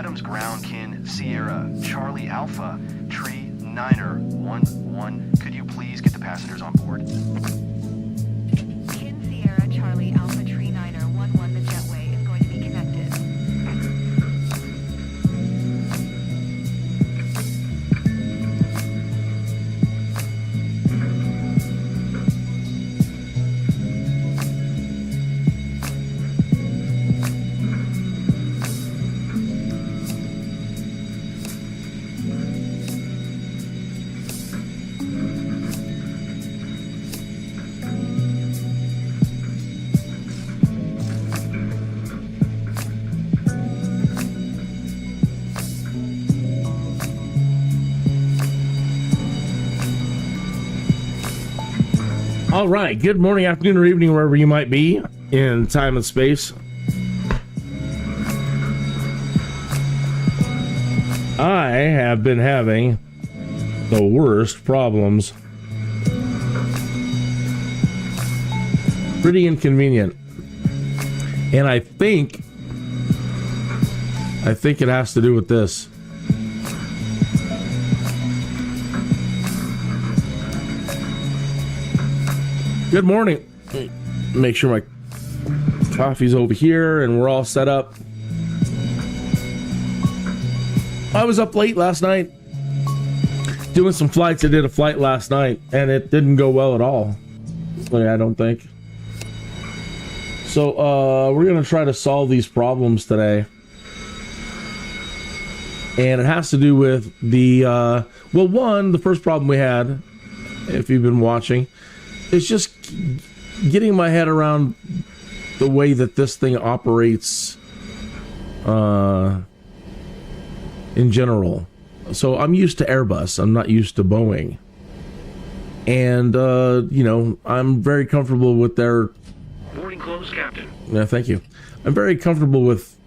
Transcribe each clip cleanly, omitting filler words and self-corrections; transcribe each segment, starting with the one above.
Adams Groundkin Sierra Charlie Alpha Tree Niner 11. Could you please get the passengers on board? Kin Sierra Charlie Alpha Tree Niner 11. The jetway is going to be connected. All right, good morning, afternoon, or evening, wherever you might be in time and space. I have been having the worst problems. Pretty inconvenient. And I think it has to do with this. Good morning. Make sure my coffee's over here and we're all set up. I was up late last night doing some flights. I did a flight last night and it didn't go well at all. I don't think. So we're going to try to solve these problems today. And it has to do with the, the first problem we had, if you've been watching, it's just getting my head around the way that this thing operates in general. So I'm used to Airbus. I'm not used to Boeing. And, I'm very comfortable with their... Boarding closed, Captain. Yeah, thank you. I'm very comfortable with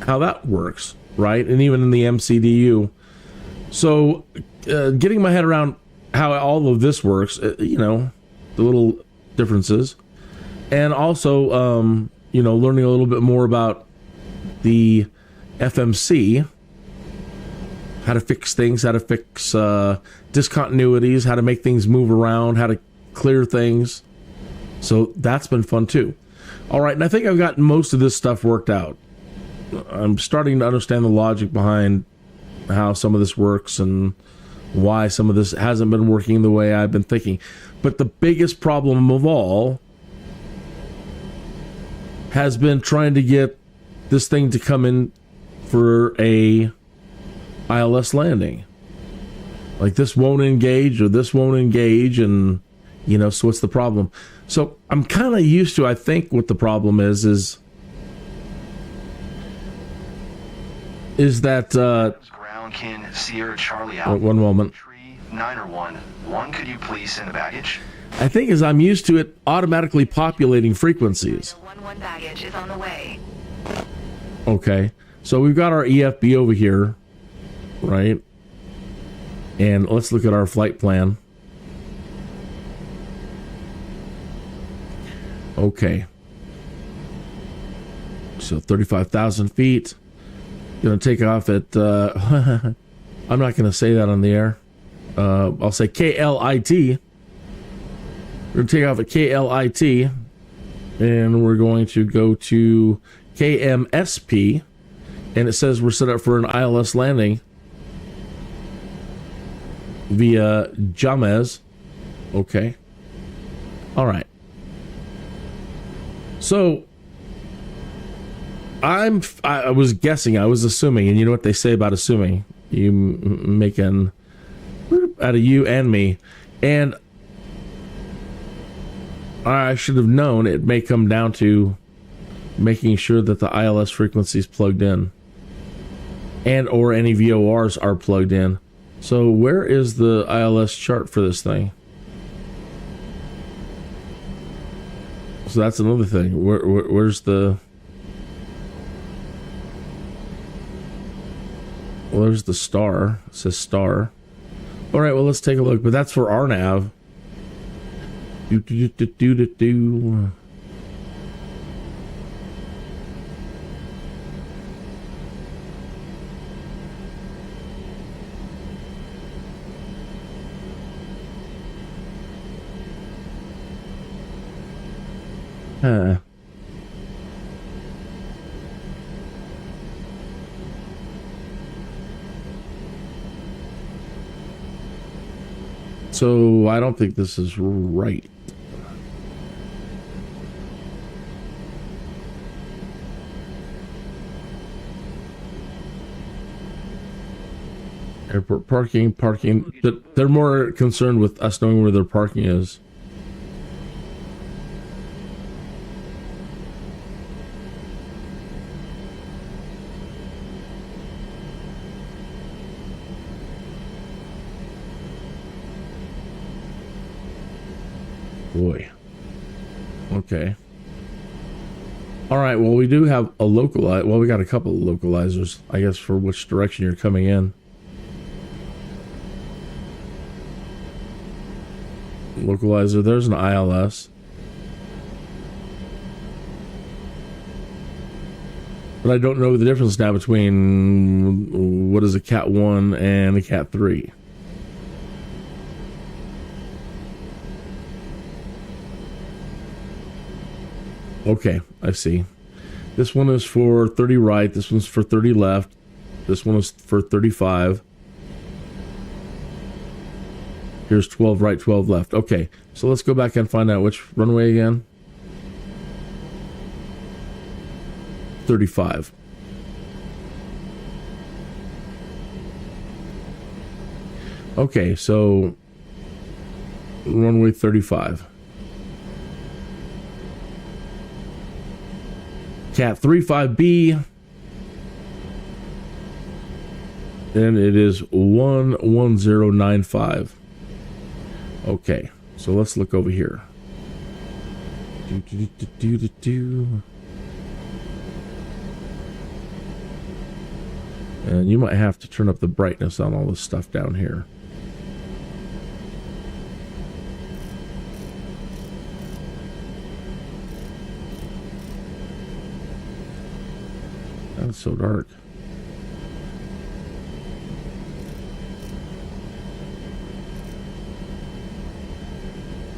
how that works, right? And even in the MCDU. So getting my head around how all of this works, the little differences, and also, learning a little bit more about the FMC, how to fix things, how to fix discontinuities, how to make things move around, how to clear things. So that's been fun too. All right, and I think I've gotten most of this stuff worked out. I'm starting to understand the logic behind how some of this works and why some of this hasn't been working the way I've been thinking. But the biggest problem of all has been trying to get this thing to come in for a ILS landing. Like this won't engage or this won't engage, and so what's the problem? So I'm kind of used to, I think what the problem is that Groundkin Sierra Charlie Alpha. one moment. Tree Niner 11. Could you please send the baggage? I think is I'm used to it automatically populating frequencies. 11 baggage is on the way. Okay, so we've got our EFB over here, right? And let's look at our flight plan. Okay. So 35,000 feet. Going to take off at, I'm not going to say that on the air. I'll say KLIT. We're going to take off at KLIT. And we're going to go to KMSP. And it says we're set up for an ILS landing via Jamez. Okay. All right. So I was guessing, I was assuming, and you know what they say about assuming. You make an out of you and me. And I should have known it may come down to making sure that the ILS frequency is plugged in. And or any VORs are plugged in. So where is the ILS chart for this thing? So that's another thing. Where's the... Well, there's the star. It says star. All right, well, let's take a look. But that's for our nav. So I don't think this is right. Airport parking. They're more concerned with us knowing where their parking is. Boy. Okay. All right. Well, we do have a localizer. Well, we got a couple of localizers, I guess, for which direction you're coming in. Localizer. There's an ILS. But I don't know the difference now between what is a Cat 1 and a Cat 3. Okay, I see. This one is for 30 right, this one's for 30 left, this one is for 35. Here's 12 right, 12 left. Okay, so let's go back and find out which runway again. 35. Okay, so runway 35. Cat 35B, and it is 11095. Okay, so let's look over here. And you might have to turn up the brightness on all this stuff down here. It's so dark.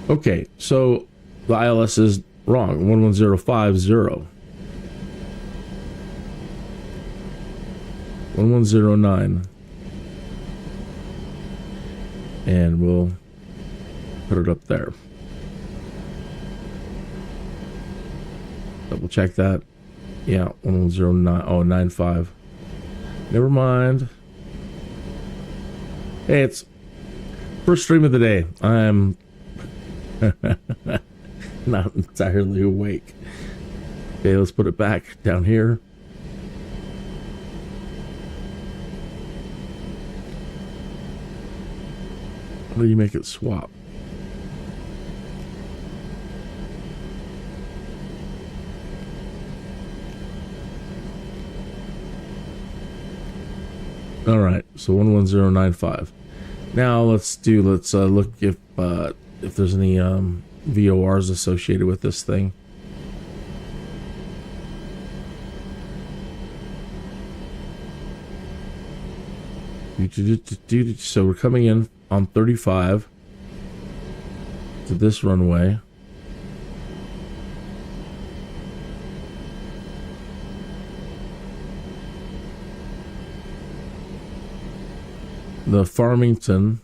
Okay, so the ILS is wrong. 11050. 1109. And we'll put it up there. Double check that. Yeah, 1109.95. Never mind. Hey, it's first stream of the day. I'm not entirely awake. Okay, let's put it back down here. How do you make it swap? All right, so 11095. Now let's look if there's any VORs associated with this thing. So we're coming in on 35 to this runway. The Farmington,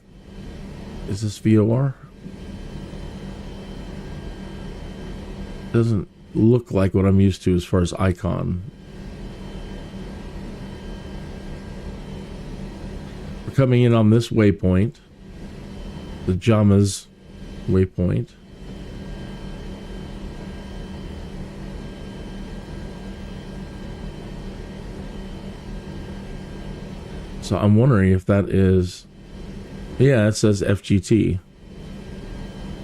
is this VOR? Doesn't look like what I'm used to as far as icon. We're coming in on this waypoint, the Jama's waypoint. So I'm wondering if that is, yeah, it says FGT.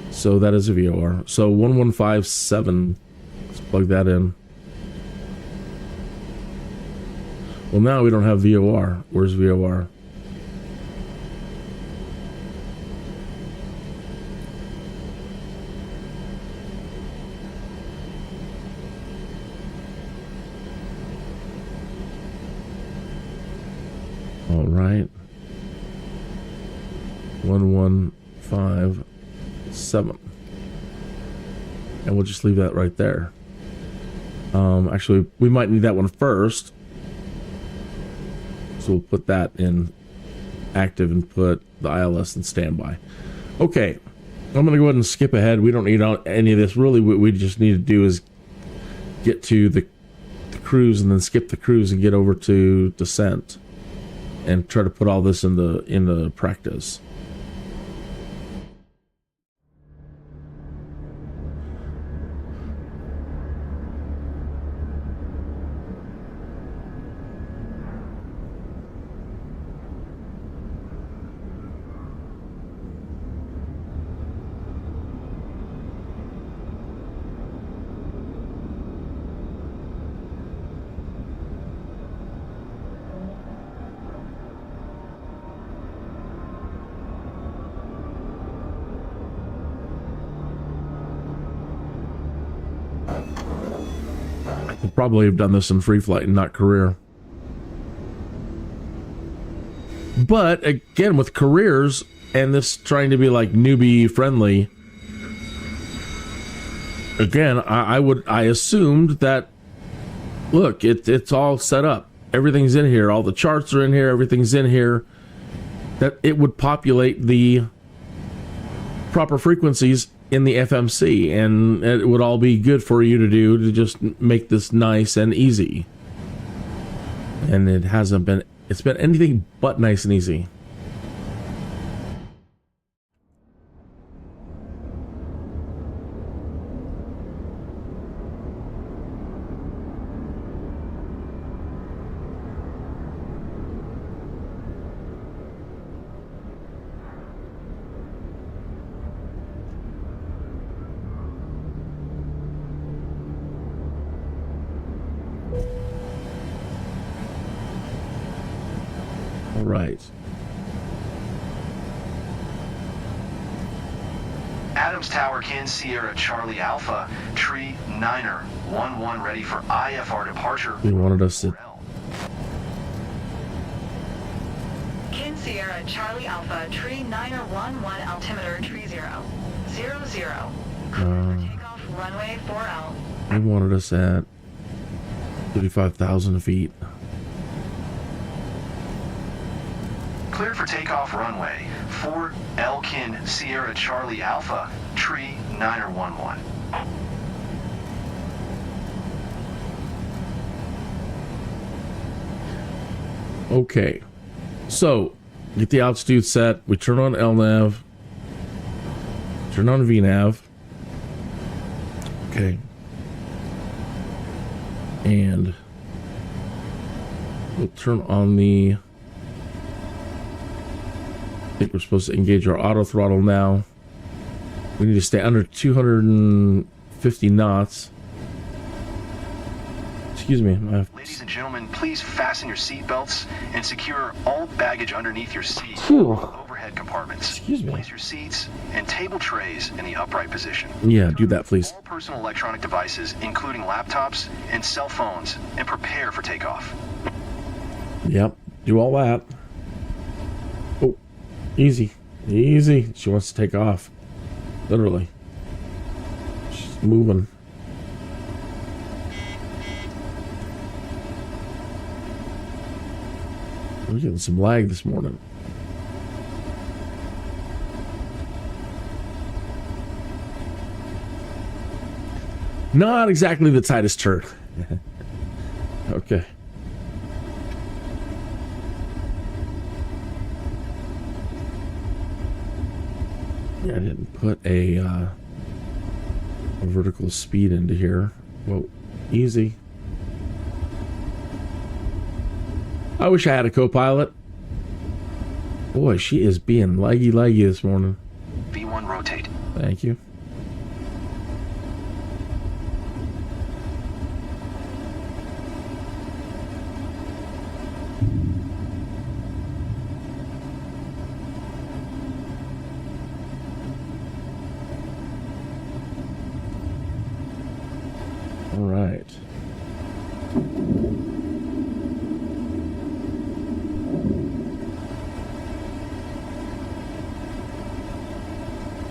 So that is a VOR. So 1157, let's plug that in. Well, now we don't have VOR. Where's VOR? All right. 1157. and we'll just leave that right there. Actually, we might need that one first. So we'll put that in active and put the ILS in standby. Okay, I'm going to go ahead and skip ahead. We don't need any of this. Really, what we just need to do is get to the cruise and then skip the cruise and get over to descent and try to put all this into practice. Probably have done this in free flight and not career. But again, with careers and this trying to be like newbie friendly, again, I assumed that, look, it's all set up. Everything's in here. All the charts are in here. Everything's in here. That it would populate the proper frequencies in the FMC, and it would all be good for you to do to just make this nice and easy. And it hasn't been, it's been anything but nice and easy. Right. Adams Tower, Kin Sierra Charlie Alpha, Tree Niner 11 ready for IFR departure. He wanted us to. Kin Sierra Charlie Alpha, Tree Niner 11 altimeter tree 000. Takeoff runway 4L. He wanted us at 35,000 feet. Cleared for takeoff runway 4 Elkin Sierra Charlie Alpha, Tree Niner 11. Okay, so get the altitude set. We turn on LNAV. Turn on Vnav. Okay, and we'll turn on the. I think we're supposed to engage our auto throttle now. We need to stay under 250 knots. Excuse me. Ladies and gentlemen, please fasten your seat belts and secure all baggage underneath your seat. Overhead compartments. Excuse me. Place your seats and table trays in the upright position. Yeah, do that, please. All personal electronic devices, including laptops and cell phones, and prepare for takeoff. Yep, do all that. Oh, easy. Easy. She wants to take off. Literally. She's moving. We're getting some lag this morning. Not exactly the tightest turn. Okay. Yeah, I didn't put a vertical speed into here. Whoa, easy. I wish I had a co-pilot. Boy, she is being leggy this morning. V1 rotate. Thank you. All right.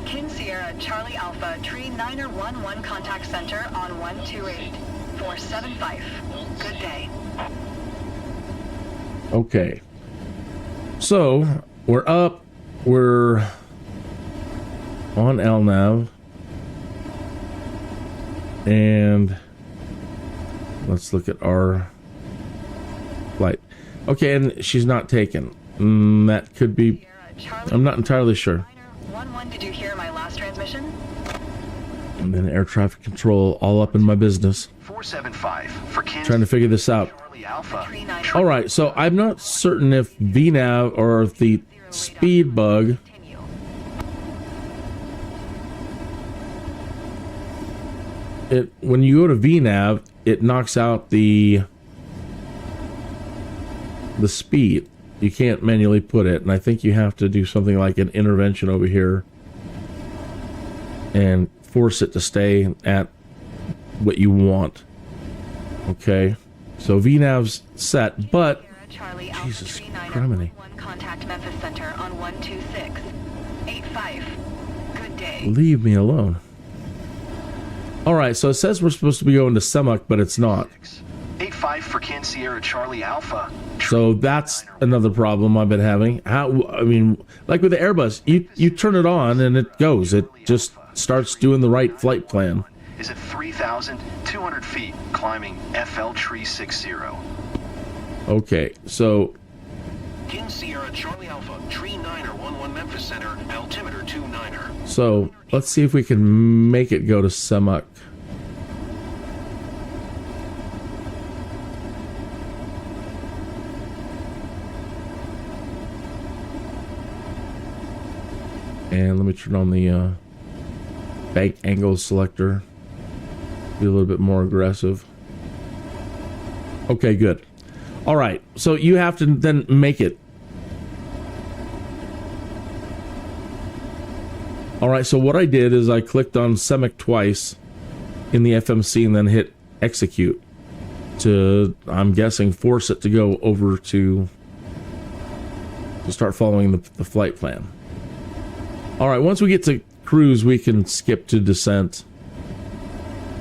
Kin Sierra Charlie Alpha, Alpha, tree 9er 11, contact center on 128.475. Good day. Okay. So, we're up. We're on LNAV. And let's look at our flight. Okay, and she's not taken. That could be... I'm not entirely sure. 11, did you hear my last transmission? And then air traffic control all up in my business. 475 for Kansas. Trying to figure this out. Charlie Alpha. All right, so I'm not certain if Vnav or if the speed bug when you go to Vnav, it knocks out the speed. You can't manually put it, and I think you have to do something like an intervention over here and force it to stay at what you want. Okay, so Vnav's set, but Jesus criminy. Contact Memphis Center on 126.85. Good day. Leave me alone. All right, so it says we're supposed to be going to Semuc, but it's not. 85 for Kansas Sierra Charlie Alpha. So that's another problem I've been having. I mean, like with the Airbus, you turn it on and it goes. It just starts doing the right flight plan. Is at 3,200 feet, climbing FL Tree 60. Okay, so Kansas Sierra Charlie Alpha, tree 9er 11 Memphis Center, altimeter 29er. So let's see if we can make it go to Semuc. And let me turn on the bank angle selector. Be a little bit more aggressive. Okay, good. All right, so you have to then make it. All right, so what I did is I clicked on Semuc twice in the FMC and then hit execute to, I'm guessing, force it to go over to start following the flight plan. All right, once we get to cruise, we can skip to descent.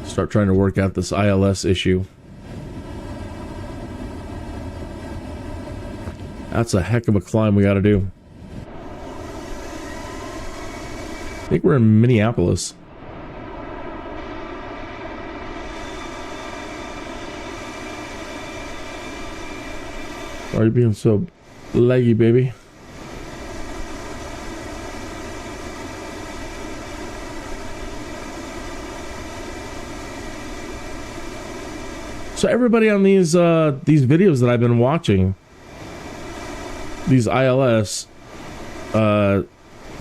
Start trying to work out this ILS issue. That's a heck of a climb we got to do. I think we're in Minneapolis. Why are you being so leggy, baby? So everybody on these videos that I've been watching, these ILS,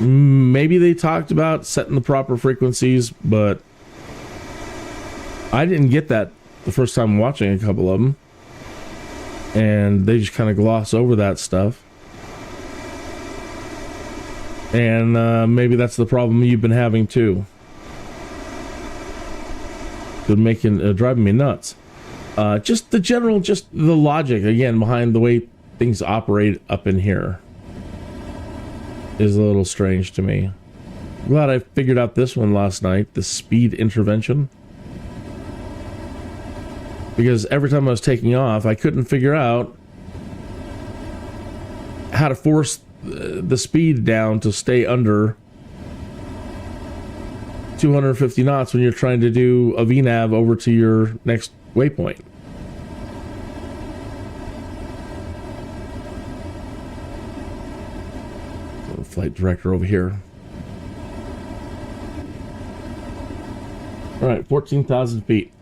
maybe they talked about setting the proper frequencies, but I didn't get that the first time watching a couple of them, and they just kind of gloss over that stuff. And maybe that's the problem you've been having too. Been driving me nuts. Just the logic again behind the way things operate up in here is a little strange to me. I'm glad I figured out this one last night, the speed intervention. Because every time I was taking off, I couldn't figure out how to force the speed down to stay under 250 knots when you're trying to do a VNAV over to your next waypoint. Flight director over here. All right, 14,000 feet.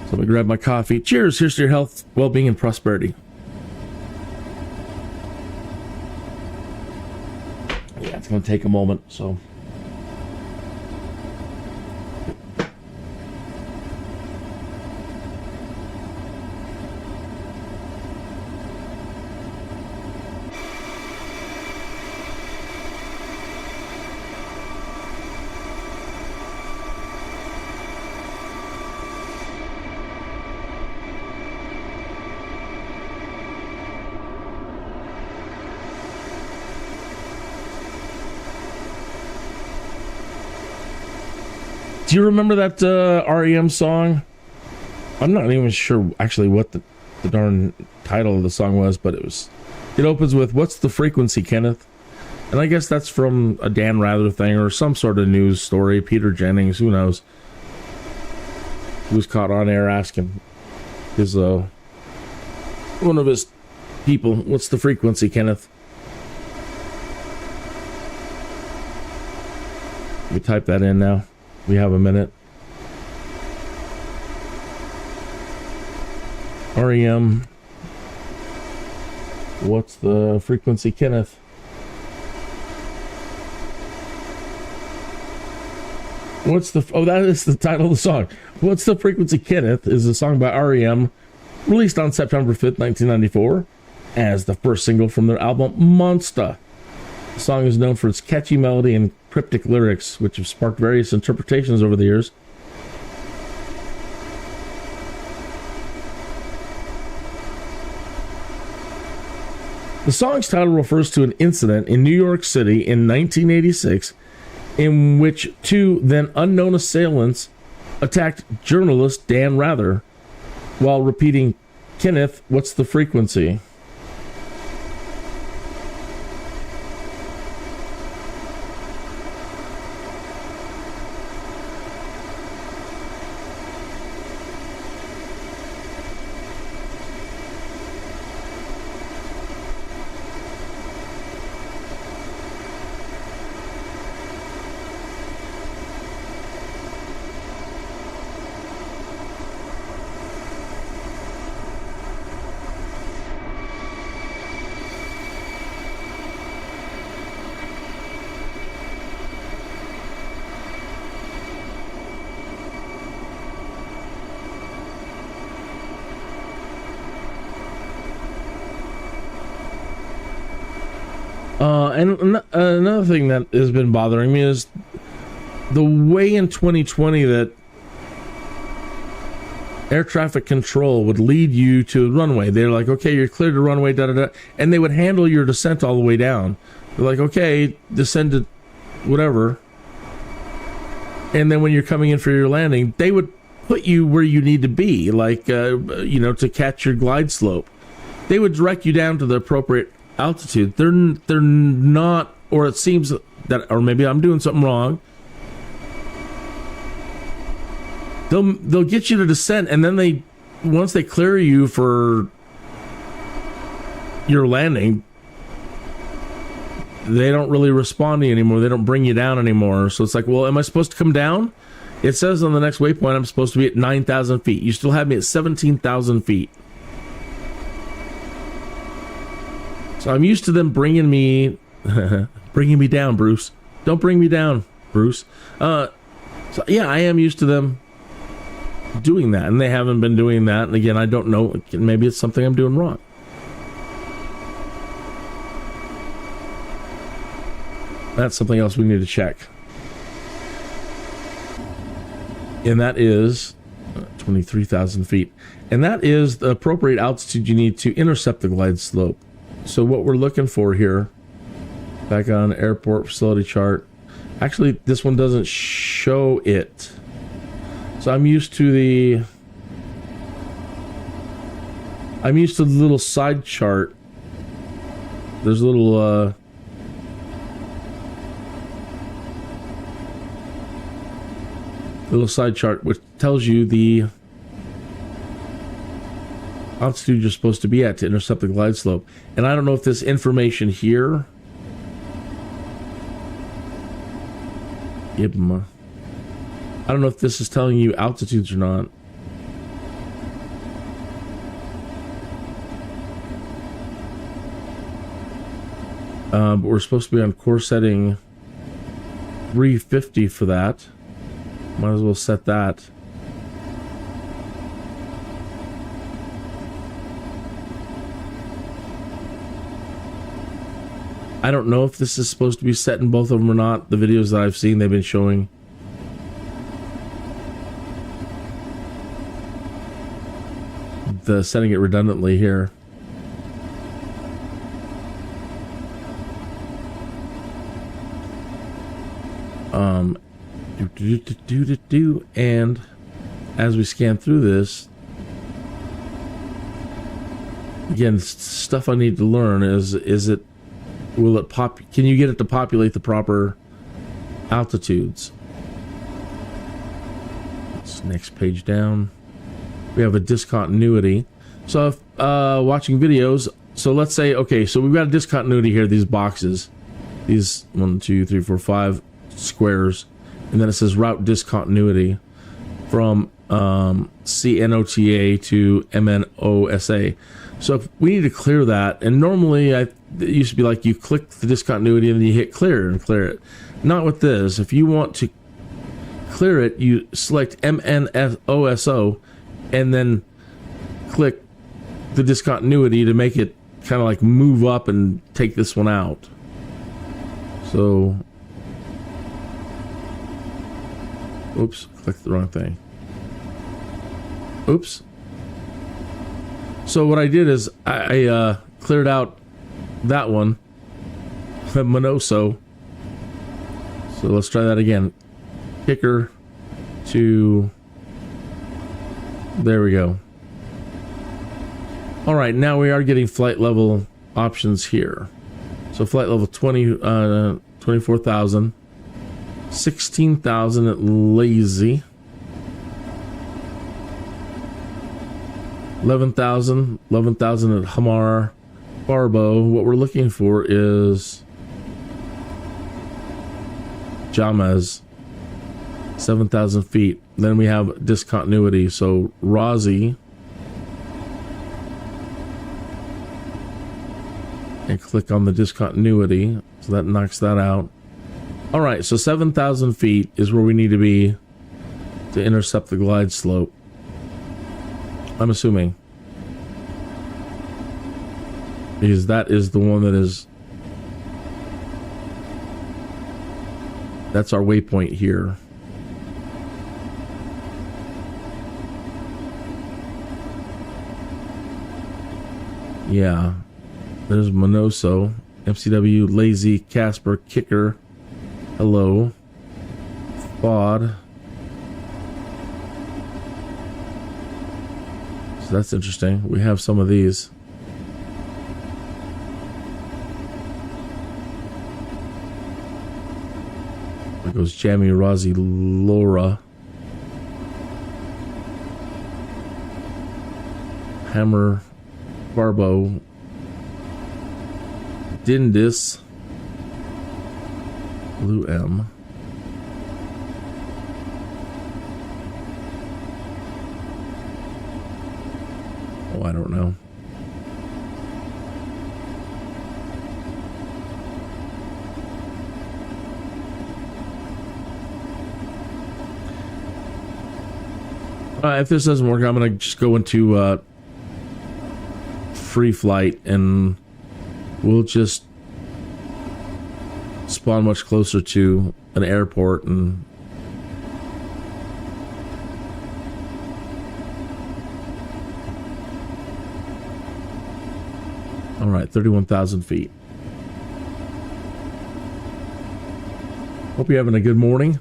So let me grab my coffee. Cheers. Here's to your health, well-being, and prosperity. Yeah, it's going to take a moment, so... Do you remember that REM song? I'm not even sure actually what the darn title of the song was, but it opens with, "What's the frequency, Kenneth?" And I guess that's from a Dan Rather thing or some sort of news story. Peter Jennings, who knows? He was caught on air asking his one of his people, "What's the frequency, Kenneth?" We type that in now. We have a minute. REM. What's the frequency, Kenneth? That is the title of the song. "What's the Frequency, Kenneth" is a song by REM, released on September 5th, 1994, as the first single from their album Monster. The song is known for its catchy melody and cryptic lyrics, which have sparked various interpretations over the years. The song's title refers to an incident in New York City in 1986 in which two then unknown assailants attacked journalist Dan Rather while repeating, "Kenneth, what's the frequency?" And another thing that has been bothering me is the way in 2020 that air traffic control would lead you to the runway. They're like, "Okay, you're cleared to runway, da-da-da," and they would handle your descent all the way down. They're like, "Okay, descend to whatever." And then when you're coming in for your landing, they would put you where you need to be, like, to catch your glide slope. They would direct you down to the appropriate altitude. They're not, or it seems that, or maybe I'm doing something wrong. They'll get you to descent, and then once they clear you for your landing, they don't really respond to you anymore. They don't bring you down anymore. So it's like, well, am I supposed to come down? It says on the next waypoint I'm supposed to be at 9,000 feet. You still have me at 17,000 feet. So I'm used to them bringing me down, Bruce. Don't bring me down, Bruce. So yeah, I am used to them doing that, and they haven't been doing that. And again, I don't know. Maybe it's something I'm doing wrong. That's something else we need to check. And that is 23,000 feet. And that is the appropriate altitude you need to intercept the glide slope. So what we're looking for here, back on airport facility chart, actually this one doesn't show it. So I'm used to the little side chart. There's a little side chart which tells you the altitude you're supposed to be at to intercept the glide slope. And I don't know if this information here, I don't know if this is telling you altitudes or not. But we're supposed to be on course setting 350 for that. Might as well set that. I don't know if this is supposed to be set in both of them or not. The videos that I've seen, they've been showing setting it redundantly here. And as we scan through this, again, stuff I need to learn is it, will it can you get it to populate the proper altitudes? Let's next page down. We have a discontinuity. So if watching videos, so let's say, okay, so we've got a discontinuity here, these boxes, these 1, 2, 3, 4, 5 squares, and then it says route discontinuity from CNOTA to MNOSA. So if we need to clear that, and normally it used to be like you click the discontinuity and then you hit clear and clear it. Not with this. If you want to clear it, you select MNOSO and then click the discontinuity to make it kind of like move up and take this one out. So, oops, clicked the wrong thing. Oops. So what I did is I cleared out that one, Monoso. So let's try that again. Kicker to, there we go. All right, now we are getting flight level options here. So flight level 24,000, 16,000 at Lazy, 11,000 at Hamar, Barbo. What we're looking for is Jamez, 7,000 feet. Then we have discontinuity. So Razi, and click on the discontinuity. So that knocks that out. All right, so 7,000 feet is where we need to be to intercept the glide slope. I'm assuming. Because that is the one that is... That's our waypoint here. Yeah. There's Monoso, MCW, Lazy, Casper, Kicker, Hello, FOD. So that's interesting. We have some of these. There goes Jamie, Rozzy, Laura. Hammer, Barbo, Dindis, Blue M. Oh, I don't know. If this doesn't work, I'm going to just go into free flight and we'll just spawn much closer to an airport and all right, 31,000 feet. Hope you're having a good morning.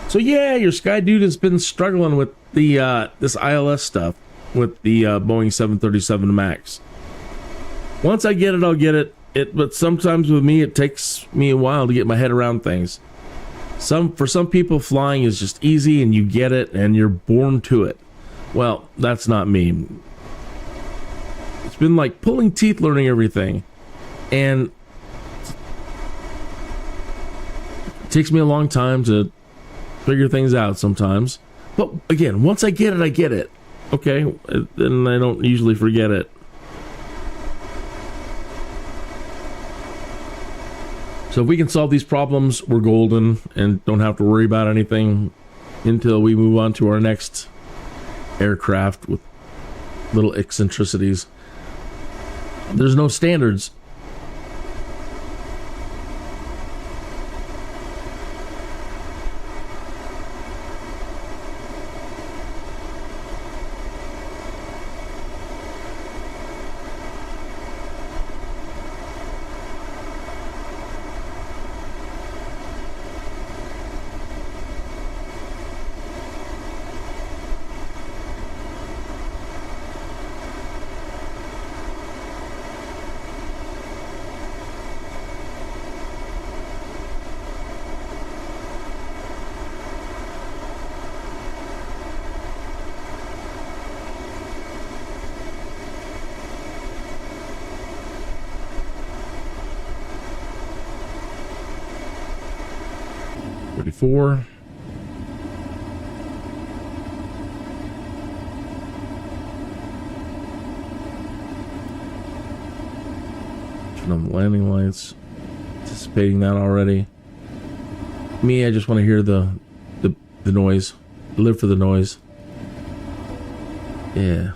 So yeah, your Skydude has been struggling with the this ILS stuff with the Boeing 737 MAX. Once I get it, I'll get it. But sometimes with me, it takes me a while to get my head around things. For some people, flying is just easy and you get it and you're born to it. Well, that's not me. It's been like pulling teeth learning everything. And it takes me a long time to figure things out sometimes. But again, once I get it, I get it. Okay? And I don't usually forget it. So if we can solve these problems, we're golden and don't have to worry about anything until we move on to our next aircraft with little eccentricities. There's no standards. Four. Turn on the landing lights. Anticipating that already. Me, I just want to hear the noise. Live for the noise. Yeah.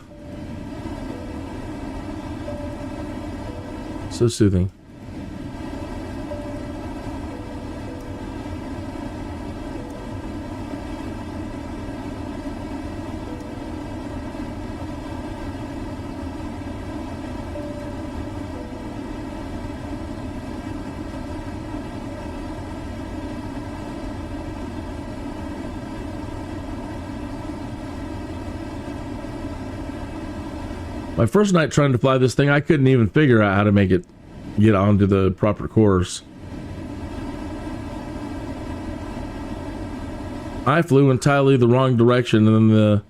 So soothing. My first night trying to fly this thing, I couldn't even figure out how to make it get onto the proper course. I flew entirely the wrong direction, and then the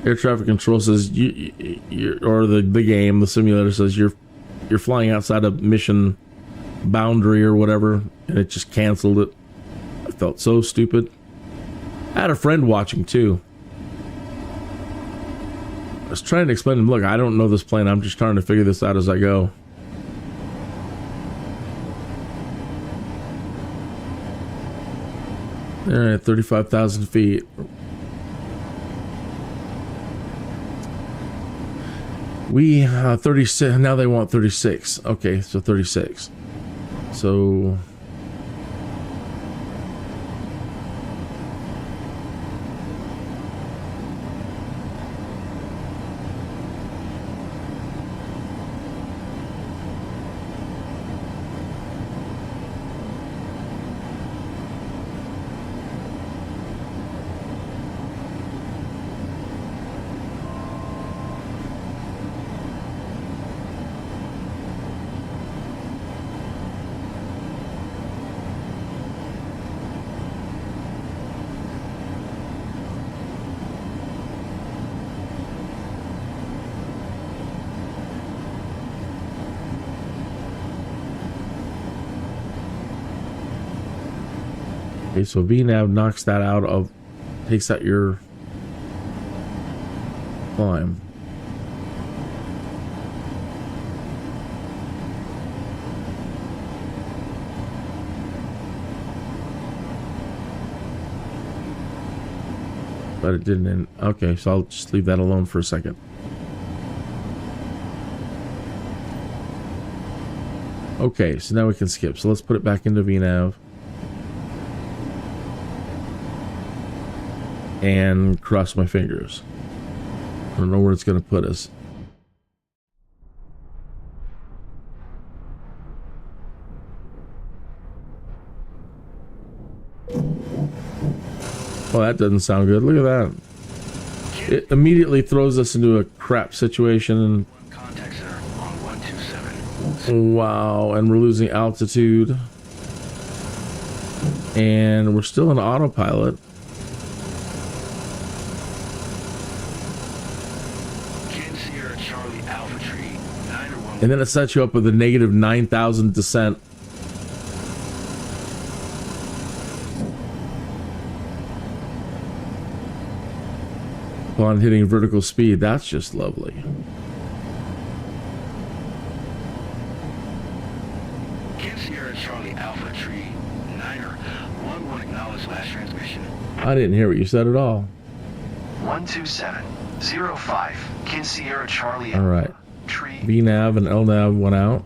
air traffic control says, or the game, the simulator says, you're flying outside of mission boundary or whatever, and it just canceled it. I felt so stupid. I had a friend watching too. I was trying to explain to him, look, I don't know this plane. I'm just trying to figure this out as I go. All right, 35,000 feet. We 36. Now they want 36. Okay, so 36. So okay, so Vnav knocks that out of, takes out your climb. But it didn't. Okay, so I'll just leave that alone for a second. Okay, so now we can skip. So let's put it back into Vnav. And cross my fingers. I don't know where it's going to put us. Oh, that doesn't sound good. Look at that. It immediately throws us into a crap situation. Contact center on 127. Wow, and we're losing altitude. And we're still in autopilot. And then it sets you up with a negative 9,000 descent. Upon hitting vertical speed, that's just lovely. Sierra Charlie Alpha I didn't hear what you said at all. 12705, Kin Sierra Charlie All right. Tree. Vnav and LNAV went out.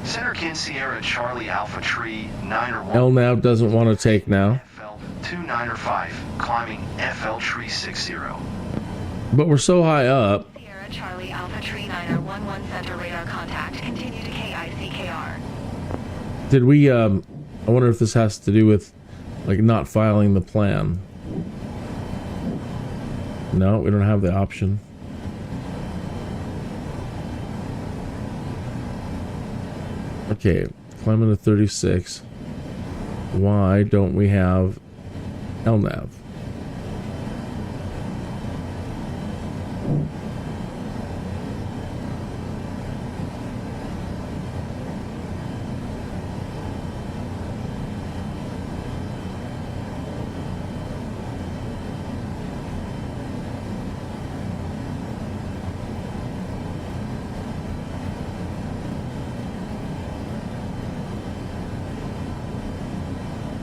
Center Kin Sierra Charlie Alpha Tree 9 or 1. LNAV doesn't want to take now. FL 29 or 5, climbing FL Tree 60. But we're so high up. Sierra Charlie Alpha Tree 911 center radar contact. Continue to KICKR. Did we, I wonder if this has to do with, like, not filing the plan. No, we don't have the option. Okay, climbing to 36. Why don't we have LNAV?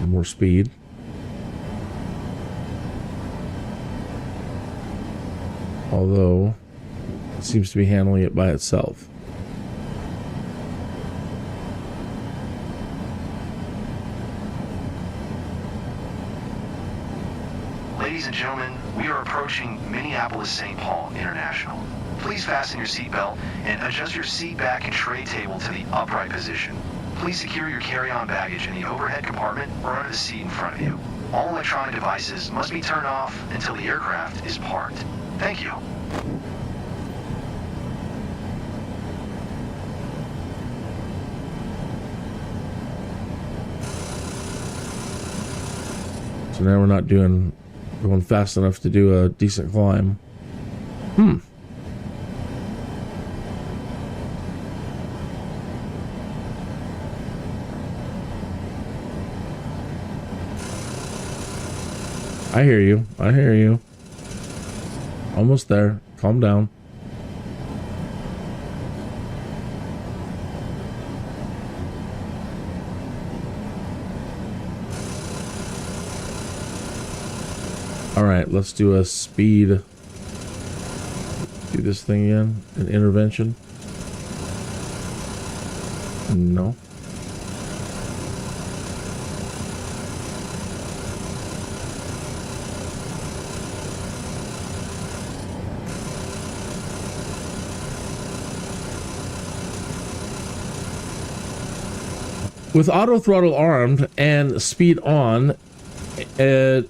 More speed. Although it seems to be handling it by itself. Ladies and gentlemen, we are approaching Minneapolis-St. Paul International. Please fasten your seatbelt and adjust your seat back and tray table to the upright position. Please secure your carry-on baggage in the overhead compartment or under the seat in front of you. All electronic devices must be turned off until the aircraft is parked. Thank you. So now we're not going fast enough to do a decent climb. I hear you. I hear you. Almost there. Calm down. All right, let's do a speed. Do this thing again. An intervention. No. With auto throttle armed and speed on, I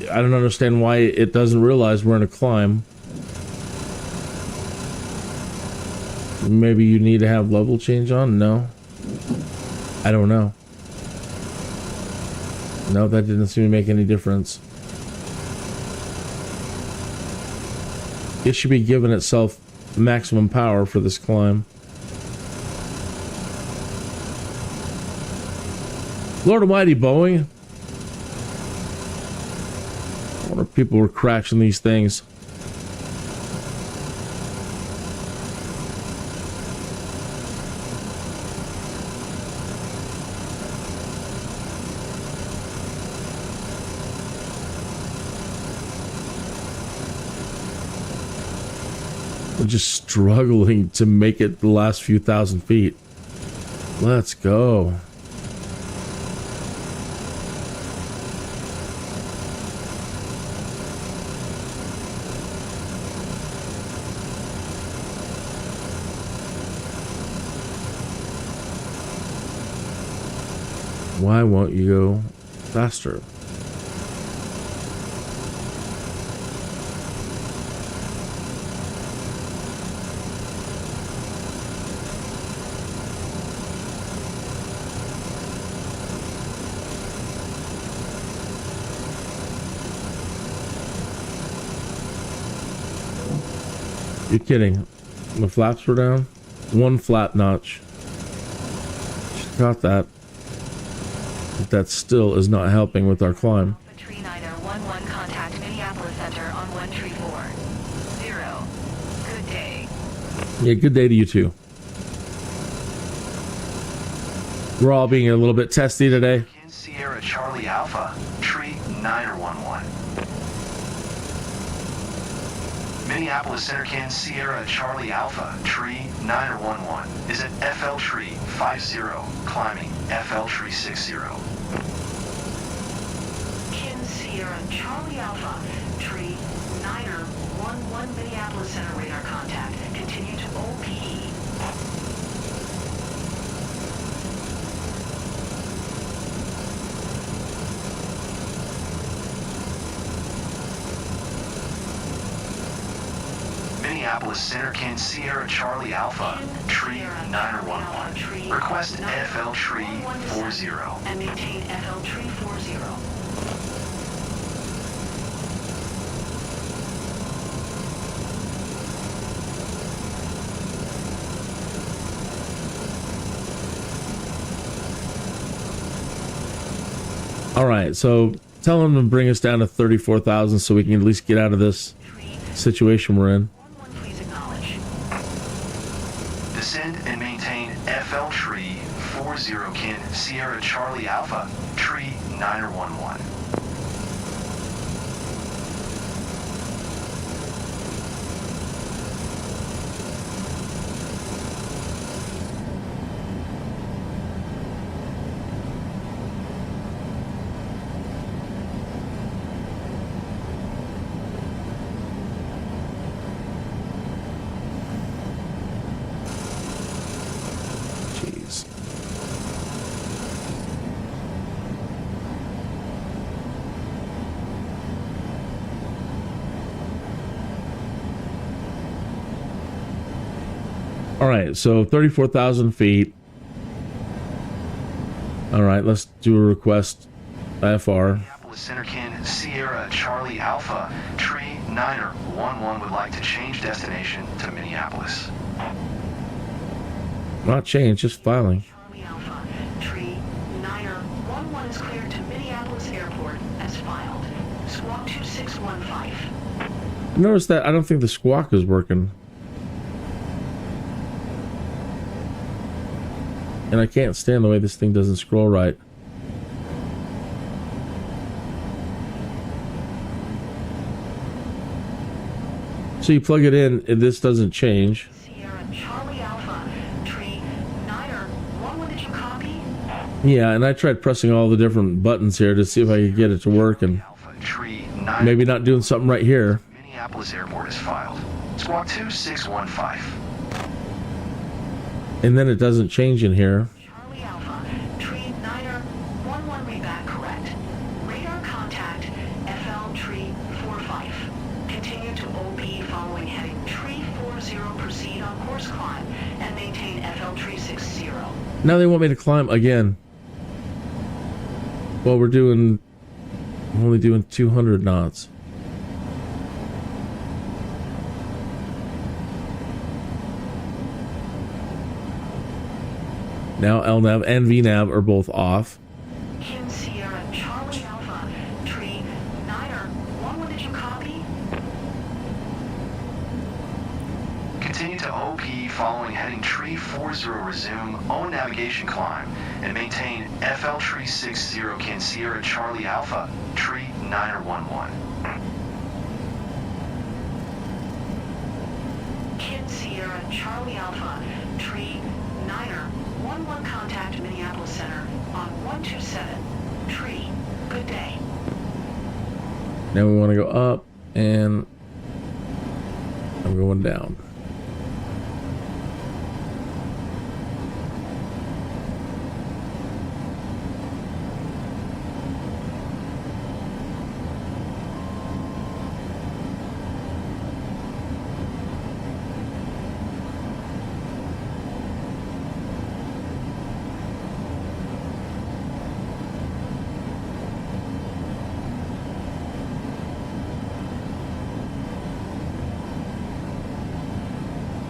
don't understand why it doesn't realize we're in a climb. Maybe you need to have level change on? No. I don't know. No, that didn't seem to make any difference. It should be giving itself maximum power for this climb. Lord Almighty, Boeing. I wonder if people were crashing these things. We're just struggling to make it the last few thousand feet. Let's go. Why won't you go faster? You're kidding. The flaps were down? One flat notch. Got that. But that still is not helping with our climb. Tree 911 contact Minneapolis Center on 134.0. Good day. Yeah, good day to you too. We're all being a little bit testy today. Ken Sierra Charlie Alpha, tree 911. Minneapolis Center Ken Sierra Charlie Alpha, tree 911 is at FL tree 50, climbing FL tree 60. Ken Sierra Charlie Alpha, tree 911 Minneapolis Center radar contact. Continue to OPE. Minneapolis Center Ken Sierra Charlie Alpha, tree 911. Request FL tree 40. And maintain FL tree 40. All right, so tell them to bring us down to 34,000 so we can at least get out of this situation we're in. Please acknowledge. Descend and maintain FL tree 40 Ken Sierra Charlie Alpha, tree 911. Jeez. All right, so 34,000 feet. All right, let's do a request IFR. Minneapolis Center Ken Sierra Charlie Alpha, tree 911 would like to change destination to Minneapolis. Not change, just filing. Charlie Alpha, tree 911 is cleared to Minneapolis Airport as filed. Squawk 2615. Notice that I don't think the squawk is working. And I can't stand the way this thing doesn't scroll right. So you plug it in, and this doesn't change. Sierra Charlie Alpha, tree 911, did you copy? Yeah, and I tried pressing all the different buttons here to see if I could get it to work, and Alpha, tree 9. maybe not doing something right here. Minneapolis Airport is filed. Squawk 2615. And then it doesn't change in here. Charlie Alpha, tree 911, read back correct. Radar contact, FL tree 45. Continue to OP following heading tree 40, proceed on course climb, and maintain FL tree 60. Now they want me to climb again. Well, I'm only doing 200 knots. Now LNAV and VNAV are both off. Ken Sierra Charlie Alpha, tree 911, did you copy? Continue to OP following heading tree 40, resume own navigation climb, and maintain FL tree 60 Ken Sierra Charlie Alpha, tree 911. Ken Sierra Charlie Alpha, tree 911, contact Minneapolis Center on 127. Tree, good day. Now we want to go up, and I'm going down.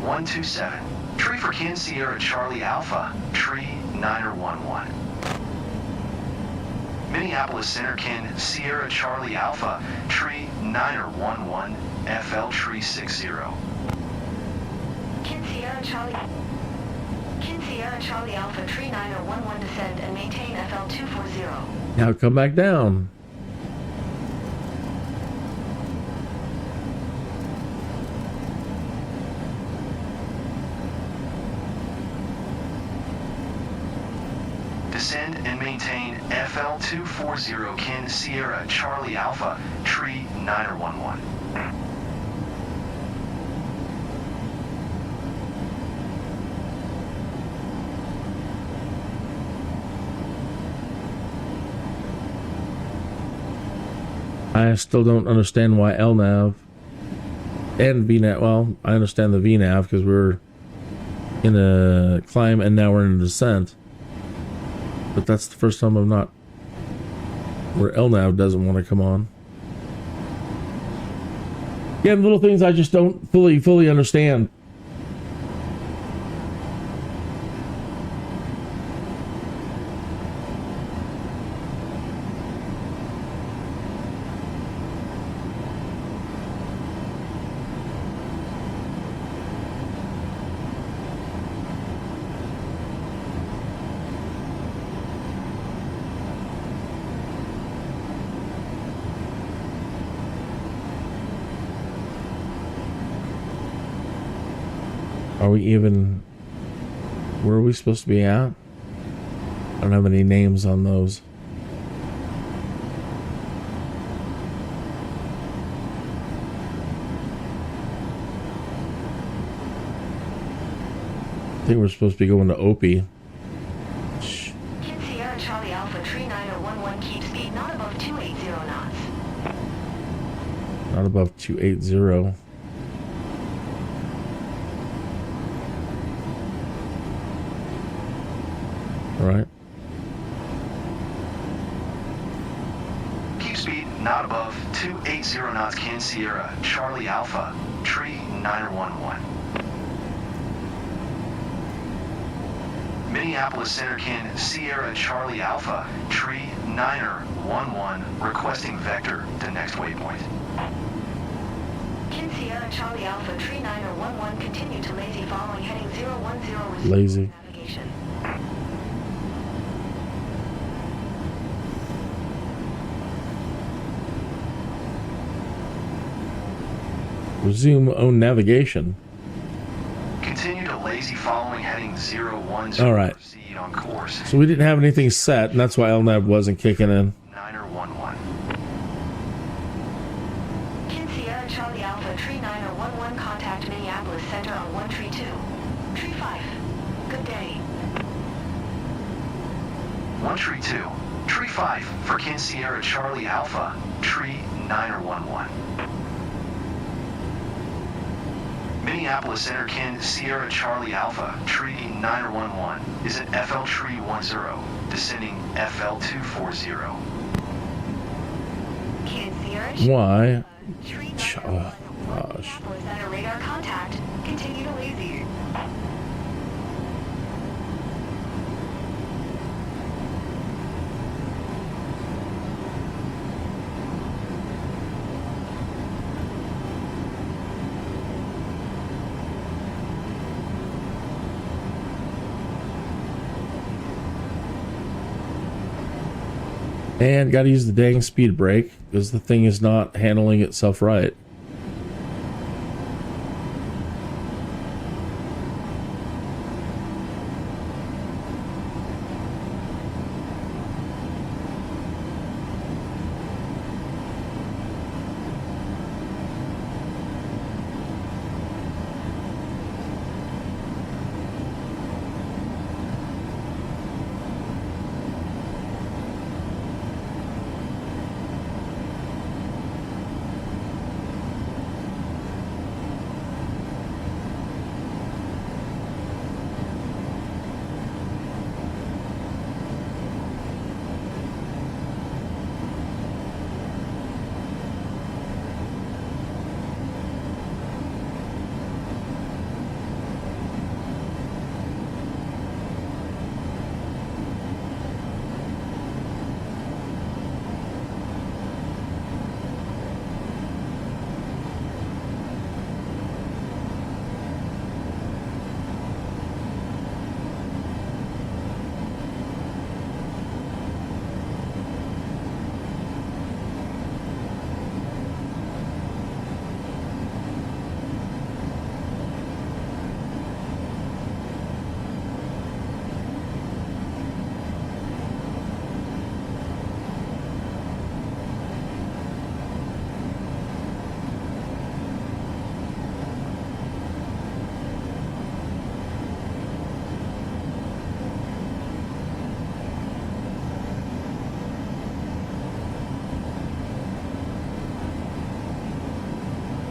One 127. Tree for Ken Sierra Charlie Alpha, tree 911. Minneapolis Center Ken Sierra Charlie Alpha, tree 911, FL tree 60. Ken Sierra Charlie. Kin Sierra Charlie Alpha Tree 9er 11 descend and maintain FL 240. Now come back down. Descend and maintain FL 240 Kin Sierra Charlie Alpha Tree 9er 11. I still don't understand why LNAV and VNAV. Well, I understand the VNAV because we're in a climb and now we're in a descent. But that's the first time I'm not where LNAV doesn't want to come on. Again, little things I just don't fully understand. Are we even... Where are we supposed to be at? I don't have any names on those. I think we're supposed to be going to Opie. Kin Sierra Charlie Alpha Tree 9er 11 keep speed not above 280 knots. Not above 280. Right. Keep speed not above 280 knots Kin Sierra Charlie Alpha Tree 9er 11. Minneapolis Center Kin Sierra Charlie Alpha Tree 9er 11 requesting vector to next waypoint. Kin Sierra Charlie Alpha Tree 9er 11 continue to lazy following heading 010 Lazy. navigation. Resume own navigation. Continue to lazy following heading 010. All right. Proceed on course. So we didn't have anything set, and that's why LNAV wasn't kicking in. 9er 11. Kin Sierra Charlie Alpha Tree 9er 11 contact Minneapolis Center on 1 Tree 2. Tree 5. Good day. 1 Tree 2. Tree 5 for Kin Sierra Charlie Alpha Tree 9er 11. Minneapolis Center Kin Sierra Charlie Alpha Tree 9er 11 is at FL Tree 10, descending FL 240. Kin Sierra Why? Tree 9er Oh, 11 gosh. Minneapolis Center radar contact. Continue to lazy. And gotta use the dang speed brake because the thing is not handling itself right.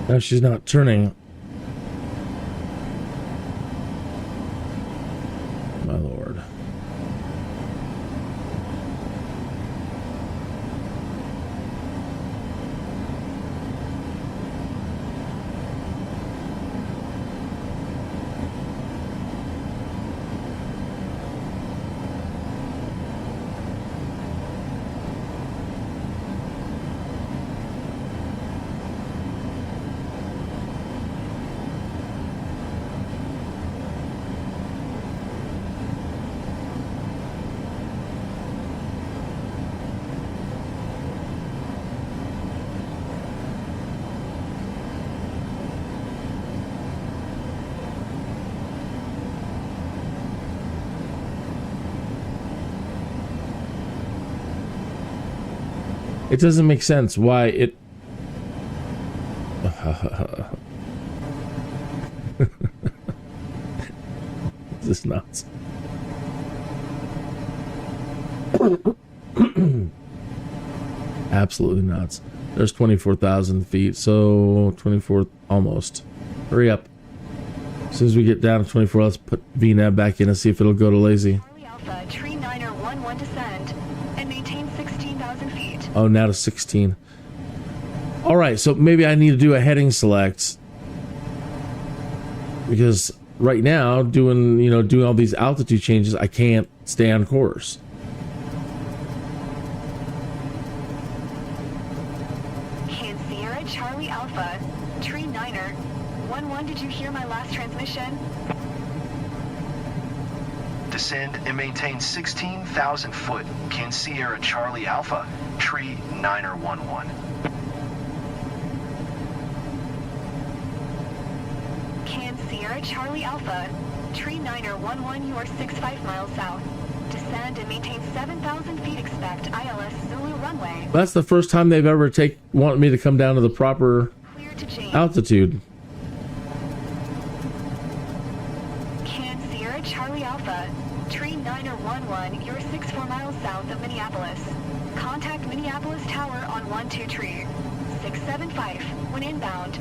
No, she's not turning. My lord. It doesn't make sense why it... This is nuts. Absolutely nuts. There's 24,000 feet, so 24 almost. Hurry up. As soon as we get down to 24, let's put VNAV back in and see if it'll go to lazy. Charlie Alpha, tree 9er 11 descend and maintain 16,000 feet. Oh, now to 16. All right, so maybe I need to do a heading select, because right now, doing all these altitude changes, I can't stay on course. Can Sierra Charlie Alpha, tree 9er 11, did you hear my last transmission? Descend and maintain 16,000 foot. Can Sierra Charlie Alpha, tree 9er 11. Can Sierra Charlie Alpha, tree 9er 11, you are 65 miles south. Descend and maintain 7,000 feet, expect ILS Zulu runway. That's the first time they've ever wanted me to come down to the proper Clear to James. altitude. Can Sierra Charlie Alpha, tree 9er 11, you're 64 miles south of Minneapolis. Contact Minneapolis Tower on 12 tree 675 when inbound.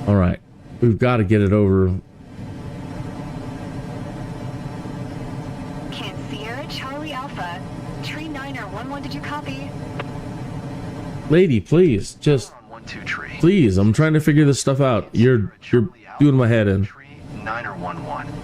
All right, we've got to get it over. Can Sierra Charlie Alpha, tree 9er 11, did you copy? Lady, please, just On 12 tree. please. I'm trying to figure this stuff out. You're doing my head in. Tree 9er 11.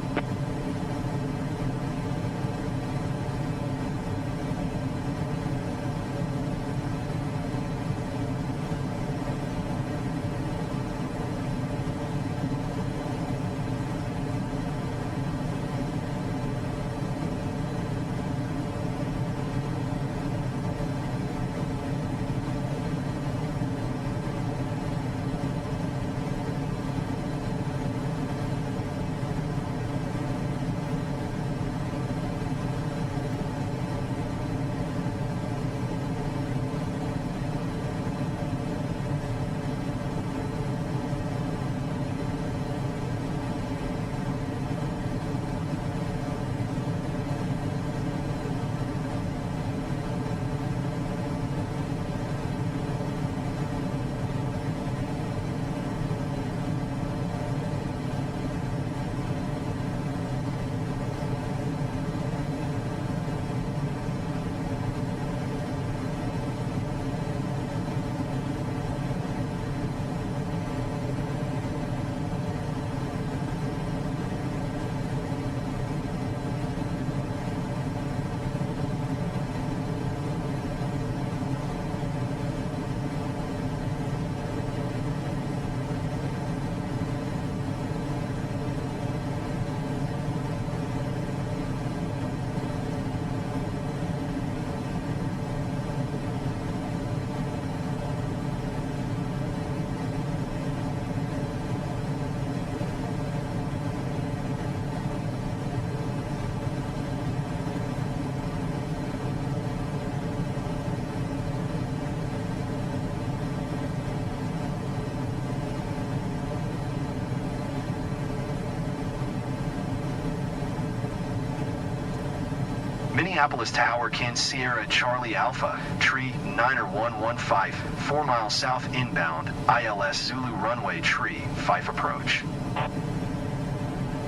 Minneapolis Tower, Can Sierra Charlie Alpha, tree 90115, 4 miles south inbound, ILS Zulu runway tree, Fife approach.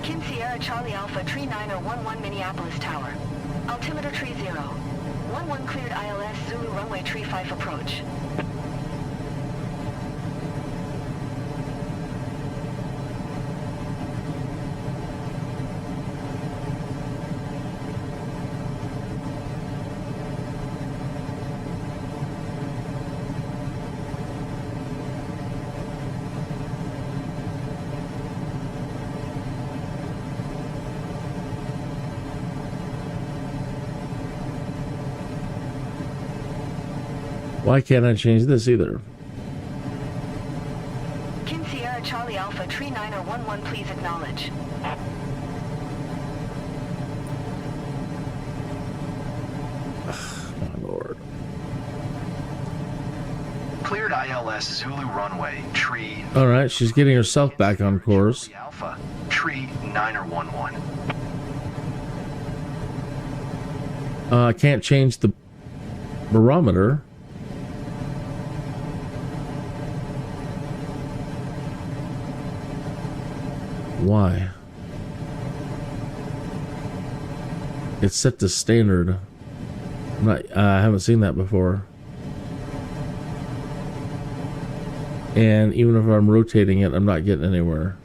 Kin Sierra Charlie Alpha, tree 911 Minneapolis Tower. Altimeter tree 0. 11 cleared ILS Zulu runway tree 5 approach. Why can't I change this either? Kin Sierra Charlie Alpha, tree 9011, please acknowledge. My lord. Cleared ILS Zulu runway, tree. Alright, she's getting herself back on course. Alpha, tree 911. I can't change the barometer. Why? It's set to standard. I haven't seen that before. And even if I'm rotating it, I'm not getting anywhere.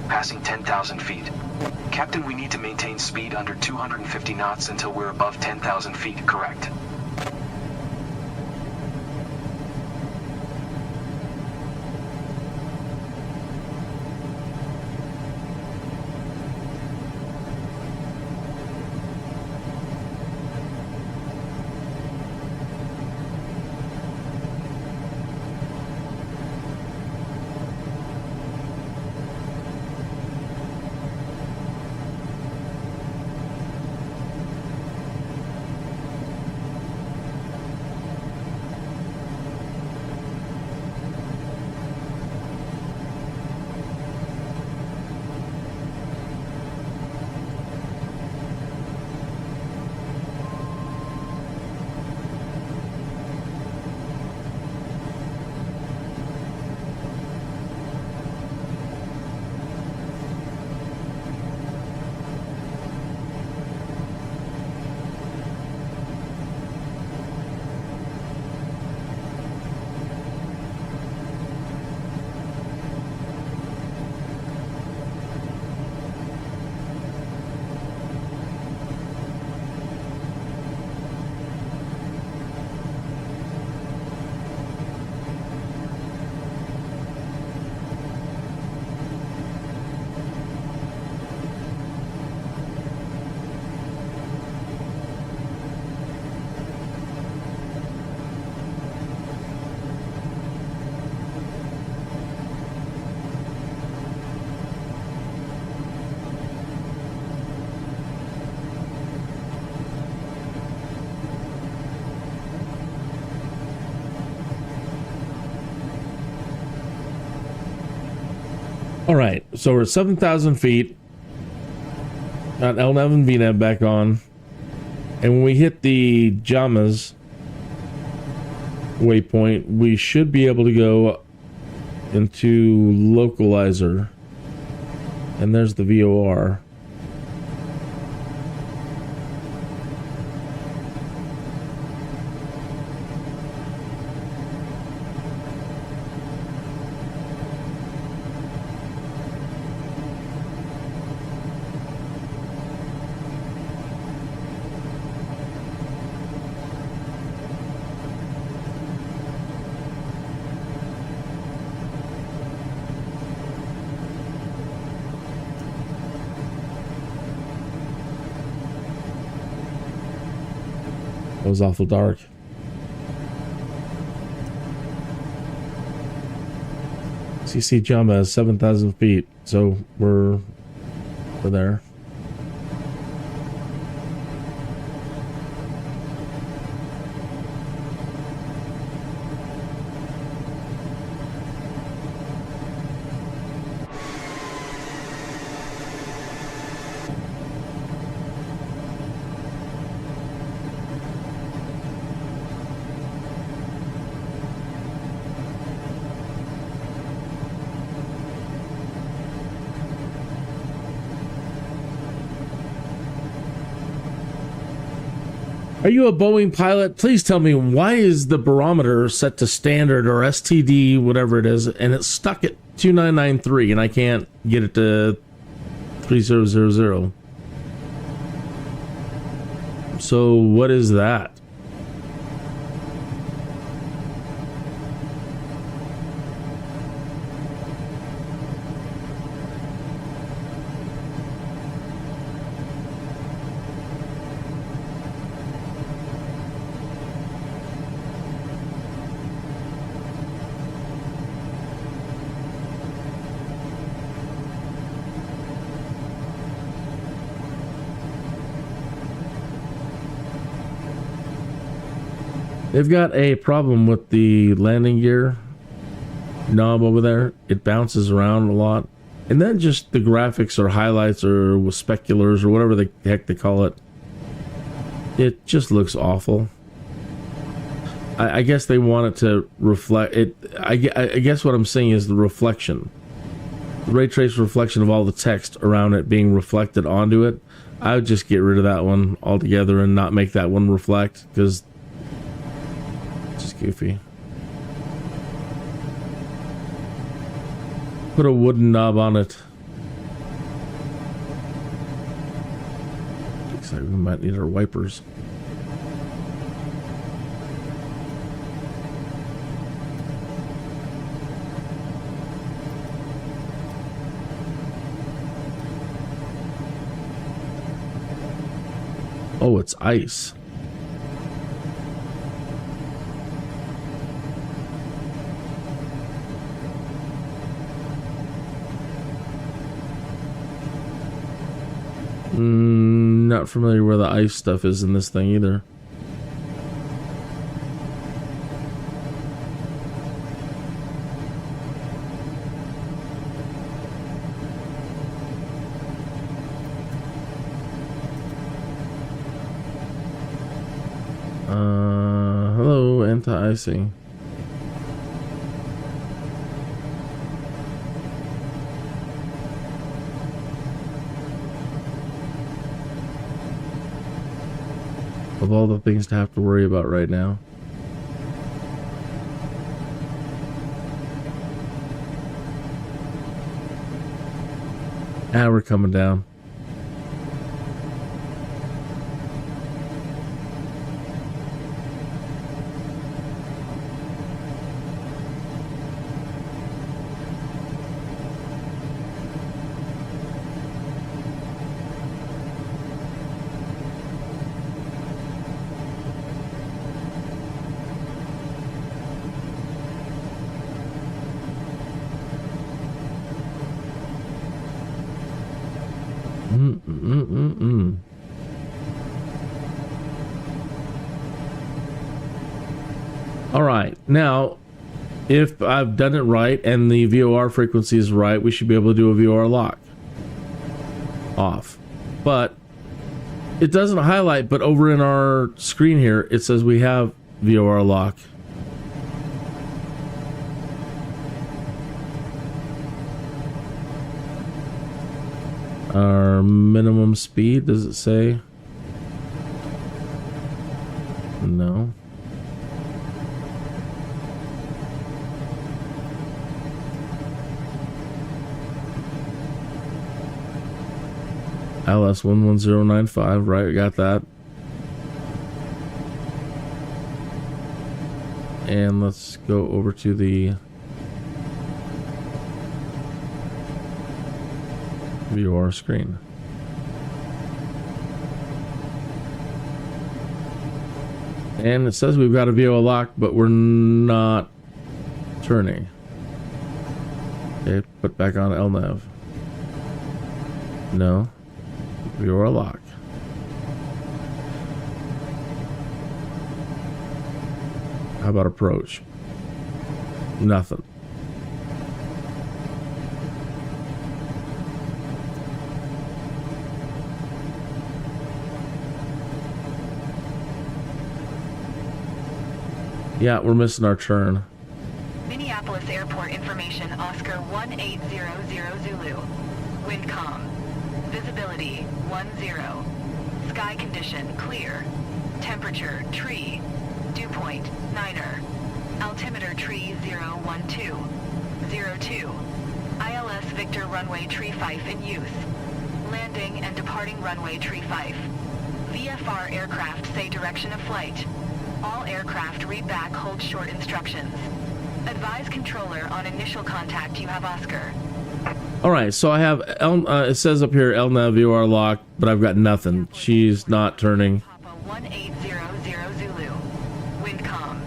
Passing 10,000 feet. Captain, we need to maintain speed under 250 knots until we're above 10,000 feet, correct? All right, so we're at 7,000 feet. Got LNAV and Vnav back on. And when we hit the JAMA's waypoint, we should be able to go into localizer. And there's the VOR. was awful dark. CC jump is 7,000 feet, so we're there. Are you a Boeing pilot? Please tell me, why is the barometer set to standard or STD, whatever it is, and it's stuck at 2993 and I can't get it to 3000? So what is that? They've got a problem with the landing gear knob over there. It bounces around a lot. And then just the graphics or highlights or with speculars or whatever the heck they call it. It just looks awful. I guess they want it to reflect it. I guess what I'm saying is the reflection. The ray trace reflection of all the text around it being reflected onto it. I would just get rid of that one altogether and not make that one reflect, because goofy. Put a wooden knob on it. Looks like we might need our wipers. Oh, it's ice. Not familiar where the ice stuff is in this thing either. Hello, anti-icing. Of all the things to have to worry about right now. Ah, we're coming down. All right, now, if I've done it right and the VOR frequency is right, we should be able to do a VOR lock off. But it doesn't highlight, but over in our screen here, it says we have VOR lock. Our minimum speed, does it say? No. ILS 11095, right, we got that. And let's go over to the VOR screen. And it says we've got a VOR lock, but we're not turning. Okay, put back on LNAV. No. VOR lock. How about approach? Nothing. Yeah, we're missing our turn. Minneapolis Airport information, Oscar 1800 Zulu. Wind calm. Visibility 10. Sky condition clear. Temperature tree. Dew point Niner. Altimeter tree 012. 02. ILS Victor runway tree 5 in use. Landing and departing runway tree 5. VFR aircraft say direction of flight. All aircraft read back hold short instructions. Advise controller on initial contact you have Oscar. All right, so I have it says up here LNAV VOR lock, but I've got nothing. She's not turning. Papa 1800 Zulu. Wind calm.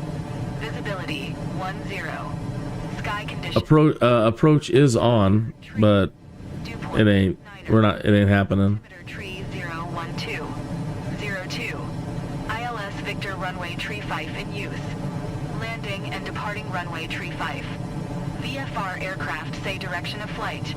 Visibility 10. Sky condition. Approach is on, but it ain't. It ain't happening. Tree 012. 02. ILS Victor runway tree 5 in use. Landing and departing runway tree 5. VFR aircraft say direction of flight.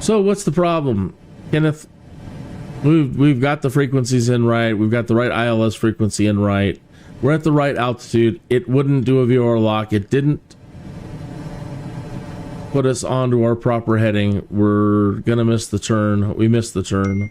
So what's the problem, Kenneth? We've got the frequencies in right. We've got the right ILS frequency in right. We're at the right altitude. It wouldn't do a VOR lock. It didn't put us onto our proper heading. We're gonna miss the turn. We missed the turn.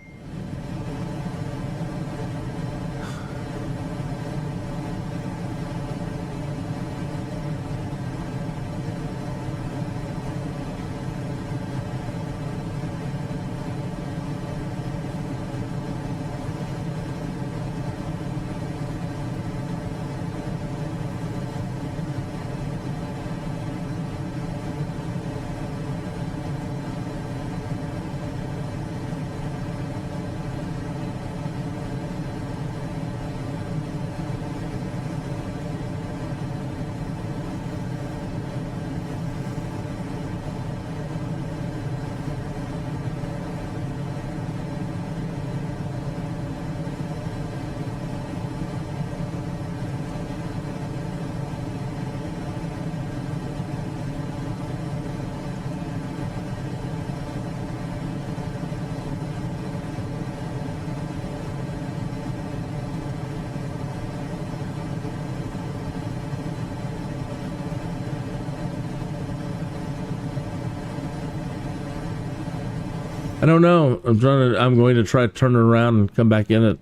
I don't know. I'm going to try to turn it around and come back in it.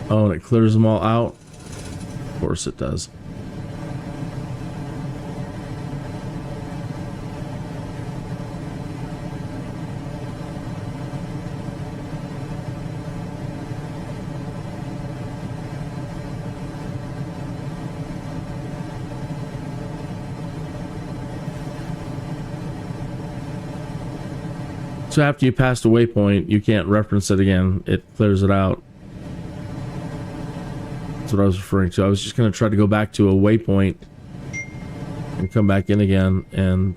Oh, and it clears them all out. Of course it does. So after you pass the waypoint, you can't reference it again. It clears it out. That's what I was referring to. I was just going to try to go back to a waypoint and come back in again, and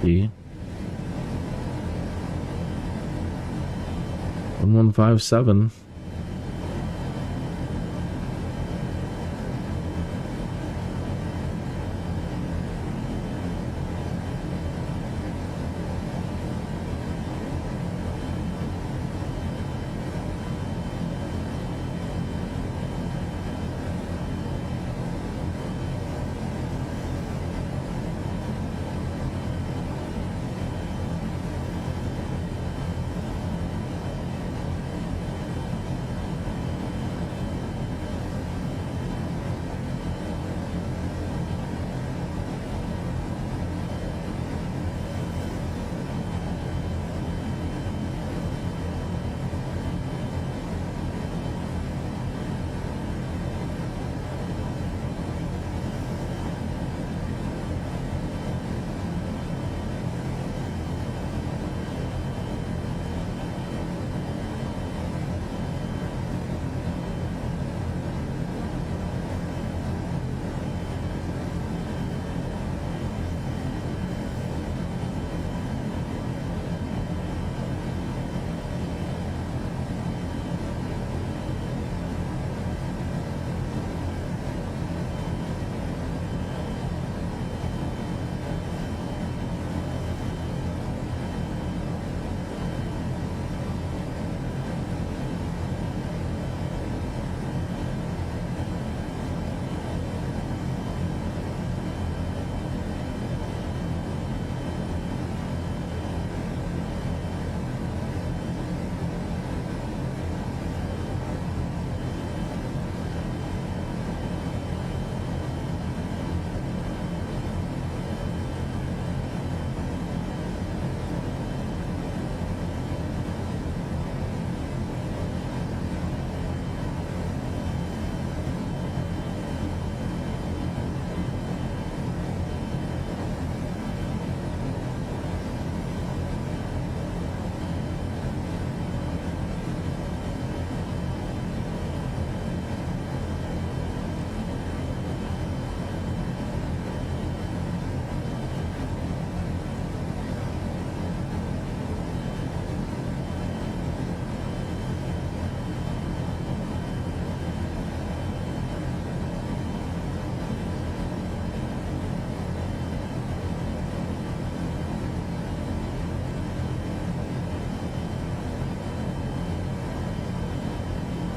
E 1157.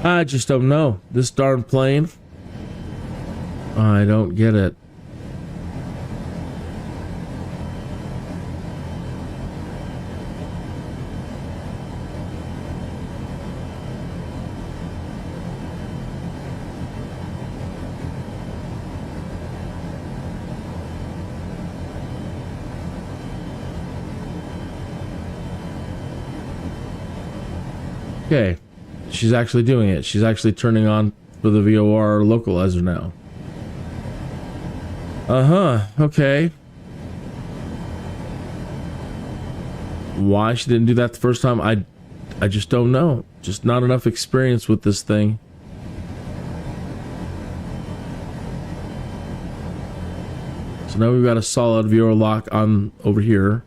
I just don't know. This darn plane, I don't get it. Okay. She's actually doing it. She's actually turning on for the VOR localizer now. Okay. Why she didn't do that the first time, I just don't know. Just not enough experience with this thing. So now we've got a solid VOR lock on over here.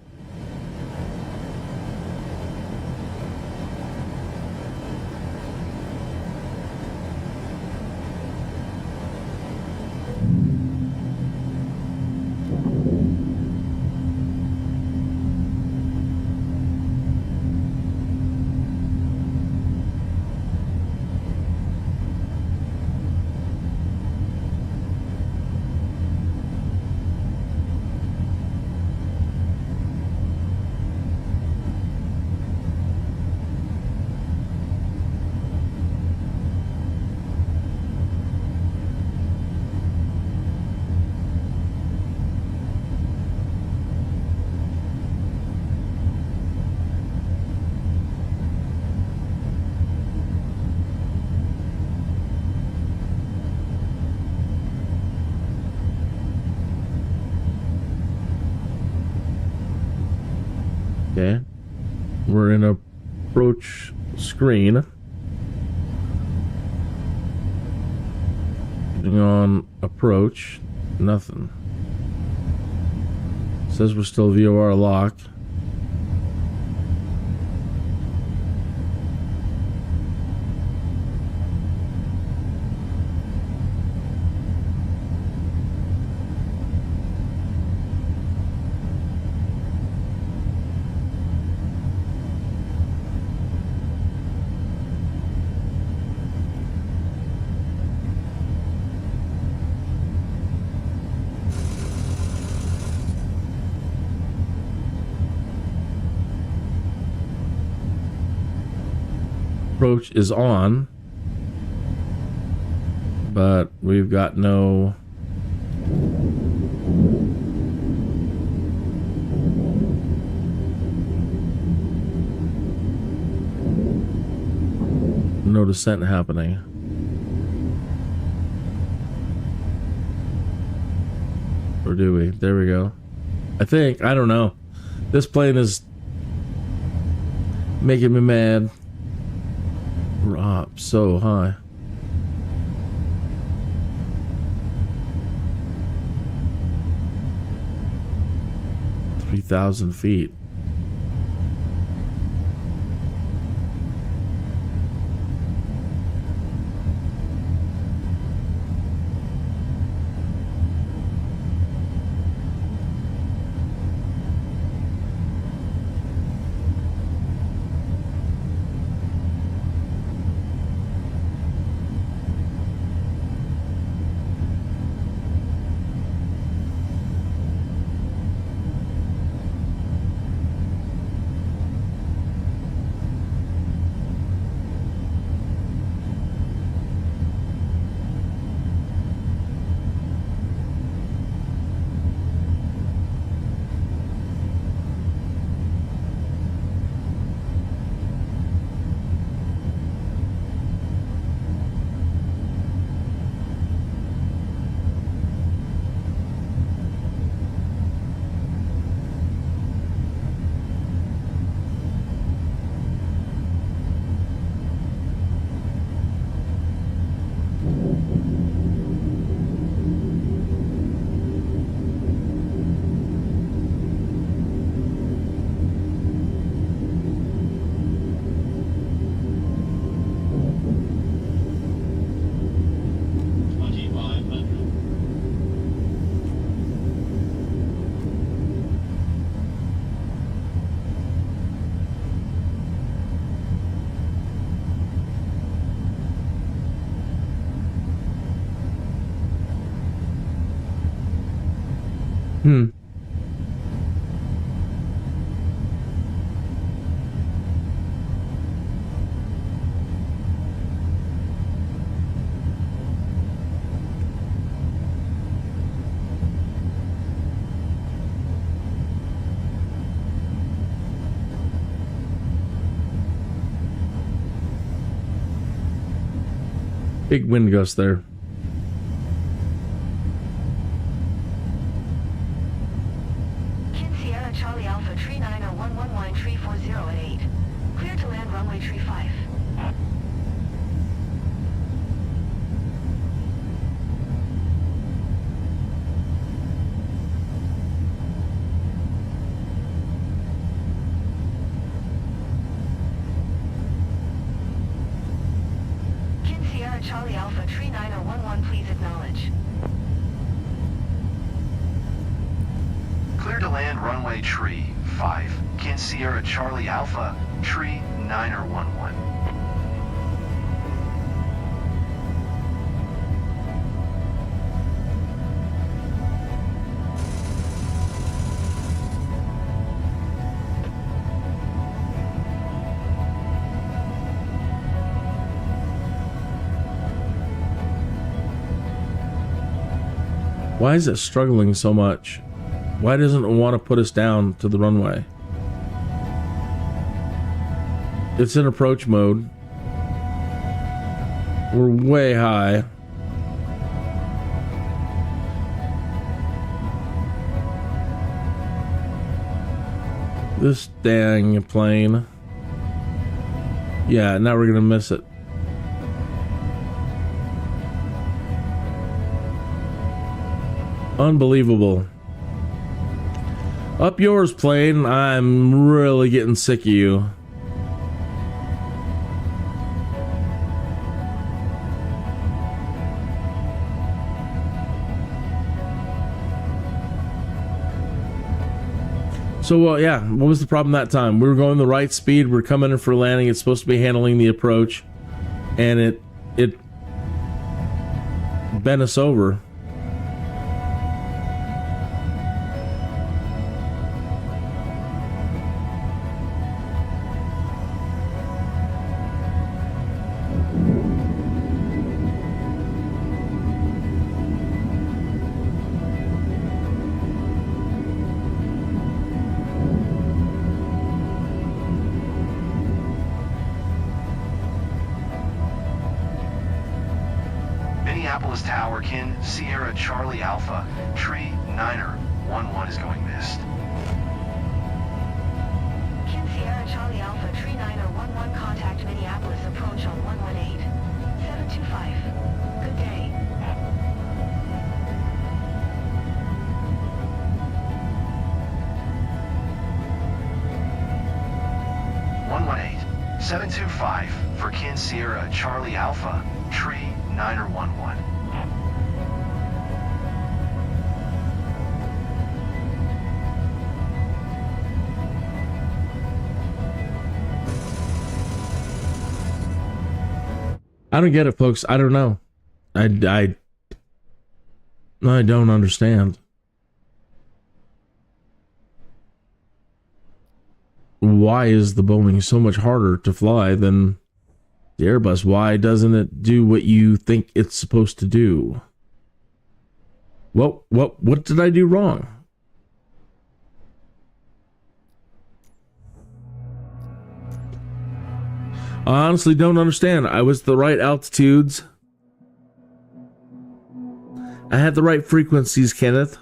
Okay, we're in approach screen. Getting on approach, nothing. Says we're still VOR lock. Approach is on, but we've got no descent happening. Or do we? There we go. I think. I don't know. This plane is making me mad. We're up so high. 3,000 feet. Big wind gust there. Sierra Charlie Alpha tree 9011 tree 40 at 8. Clear to land runway tree 5. Charlie Alpha tree 9011, please acknowledge. Clear to land runway tree 5. Kin Sierra Charlie Alpha tree 9011. Why is it struggling so much? Why doesn't it want to put us down to the runway? It's in approach mode. We're way high. This dang plane. Yeah, now we're gonna miss it. Unbelievable. Up yours, plane. I'm really getting sick of you. So, yeah, what was the problem that time? We were going the right speed. We're coming in for landing. It's supposed to be handling the approach. And it bent us over. Minneapolis Tower, Kin Sierra Charlie Alpha, Tree Niner 11 is going missed. Kin Sierra Charlie Alpha, Tree Niner 11, contact Minneapolis approach on 118. 725. Good day. (118) 725 for Kin Sierra Charlie Alpha, Tree Niner 11. I don't get it, folks. I don't know. I don't understand. Why is the Boeing so much harder to fly than the Airbus? Why doesn't it do what you think it's supposed to do? What did I do wrong? I honestly don't understand. I was the right altitudes. I had the right frequencies, Kenneth.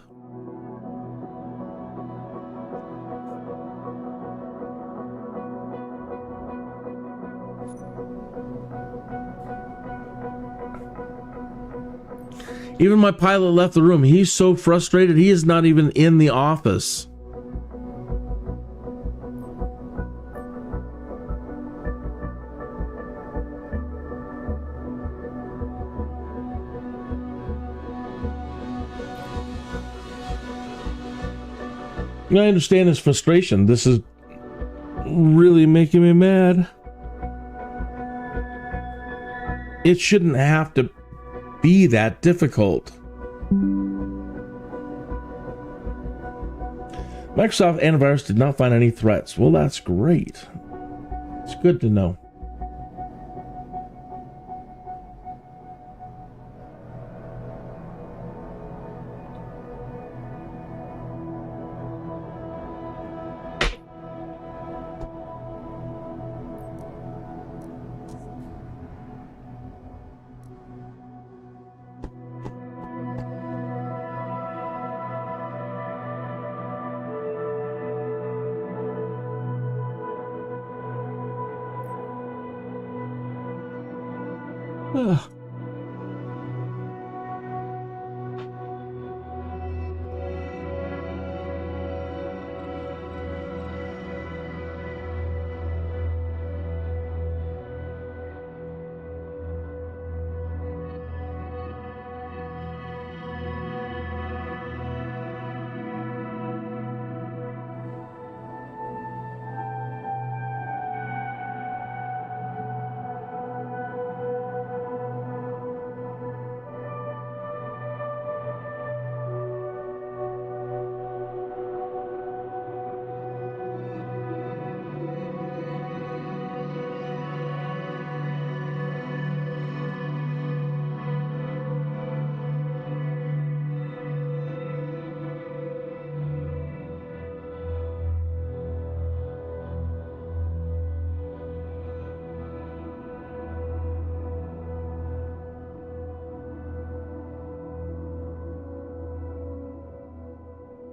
Even my pilot left the room. He's so frustrated, he is not even in the office. I understand his frustration. This is really making me mad. It shouldn't have to be that difficult. Microsoft antivirus did not find any threats. Well, that's great. It's good to know.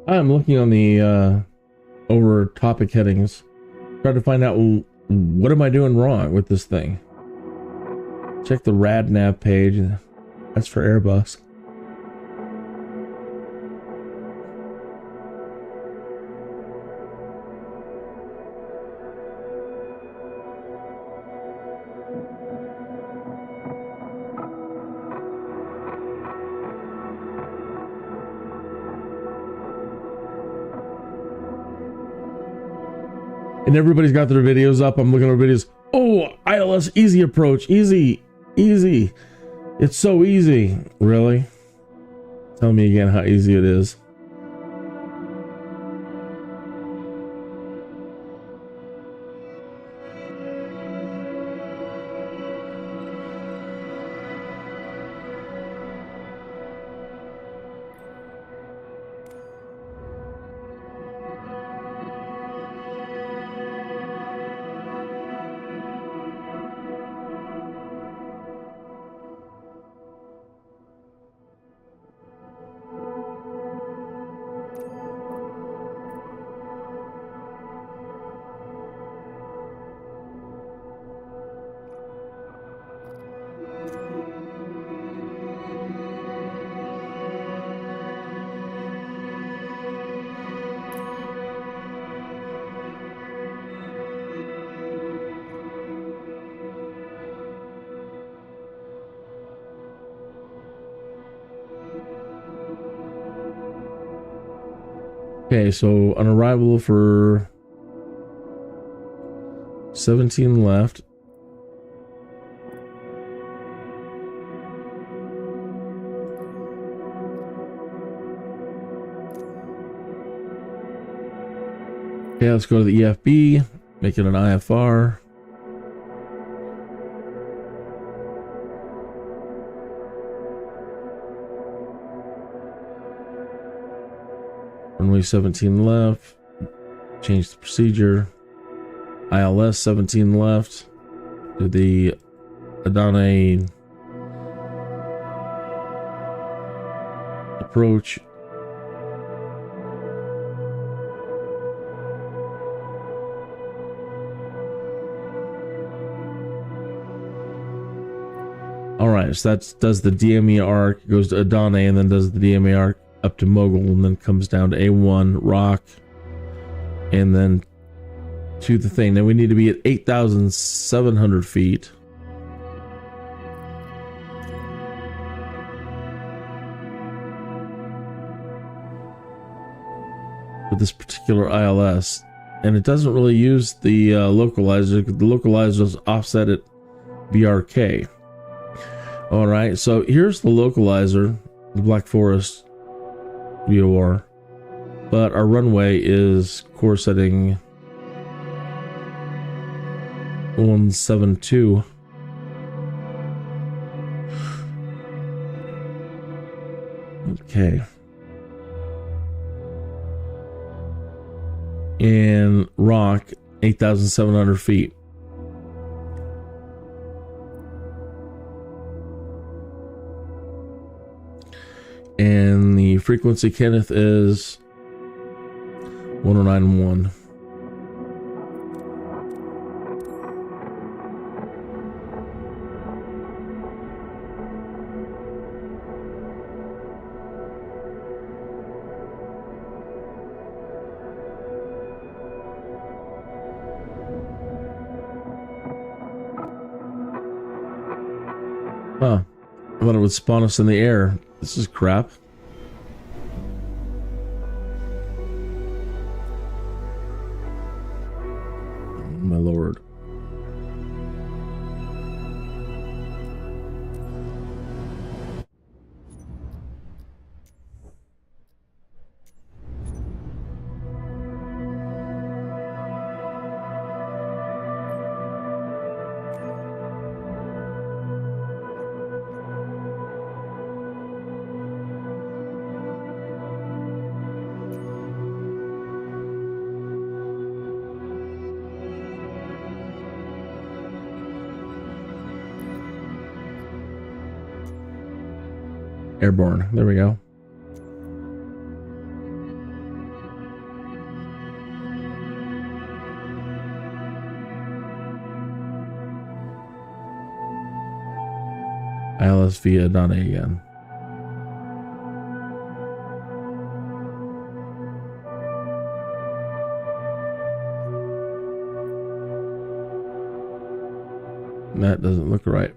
I'm looking on the over topic headings, trying to find out what am I doing wrong with this thing. Check the RadNav page. That's for Airbus. and everybody's got their videos up. I'm looking at their videos. Oh, ILS easy approach, easy. It's so easy. Really? Tell me again how easy it is. Okay, so on arrival for 17 left. Okay, let's go to the EFB, make it an IFR. Runway 17 left, change the procedure. ILS 17 left, to the Adane approach. Alright, so that does the DME arc, goes to Adane, and then does the DME arc up to Mogul, and then comes down to A1, Rock, and then to the thing. Now we need to be at 8,700 feet. With this particular ILS. And it doesn't really use the localizer. The localizer is offset at BRK. Alright, so here's the localizer, the Black Forest VOR, but our runway is course setting 172. Okay. And Rock 8,700 feet. And the frequency, Kenneth, is 1091. Huh. I thought it would spawn us in the air. This is crap. My lord. Airborne. There we go. ILS via Donna again. That doesn't look right.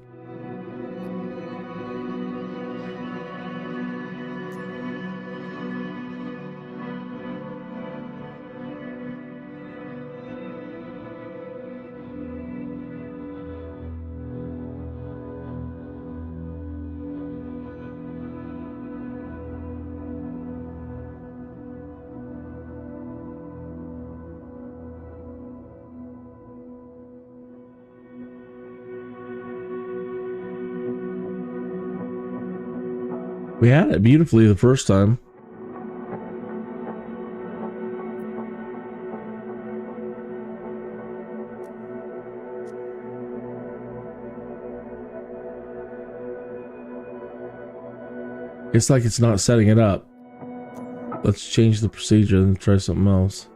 We had it beautifully the first time. It's like it's not setting it up. Let's change the procedure and try something else.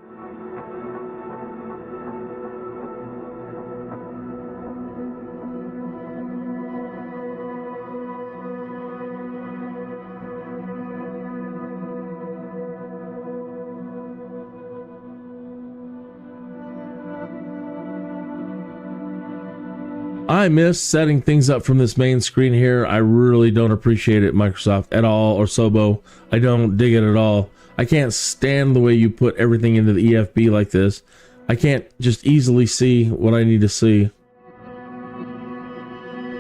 I miss setting things up from this main screen here. I really don't appreciate it, Microsoft, at all, or Sobo. I don't dig it at all. I can't stand the way you put everything into the EFB like this. I can't just easily see what I need to see.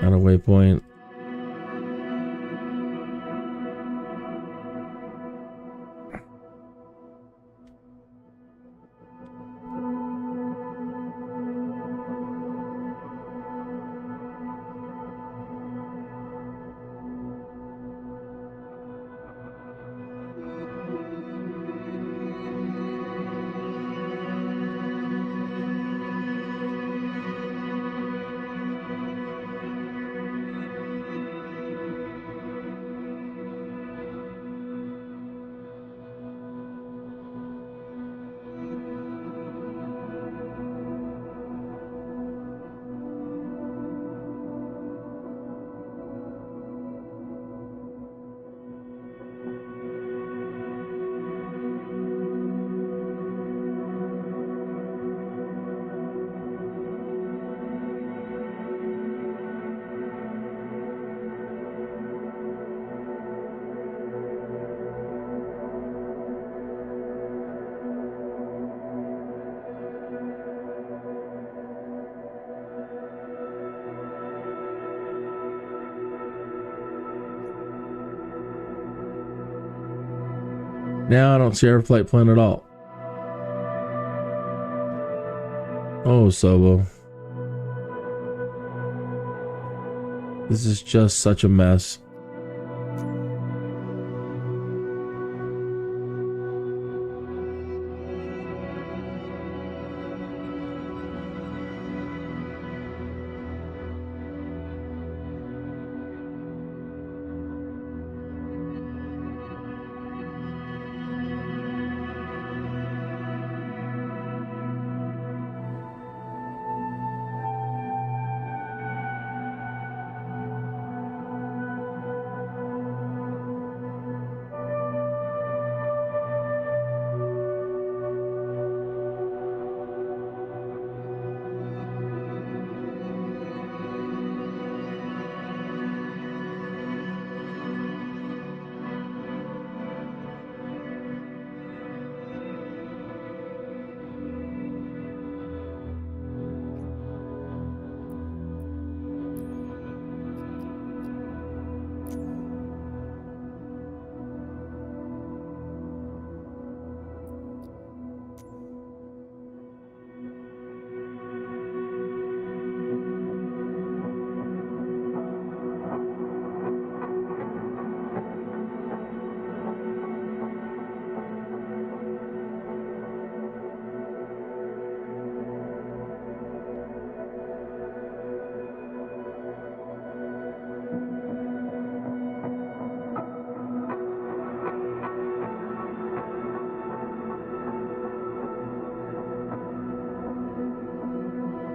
On a waypoint. Now I don't see our flight plan at all. Oh, Sobo. This is just such a mess.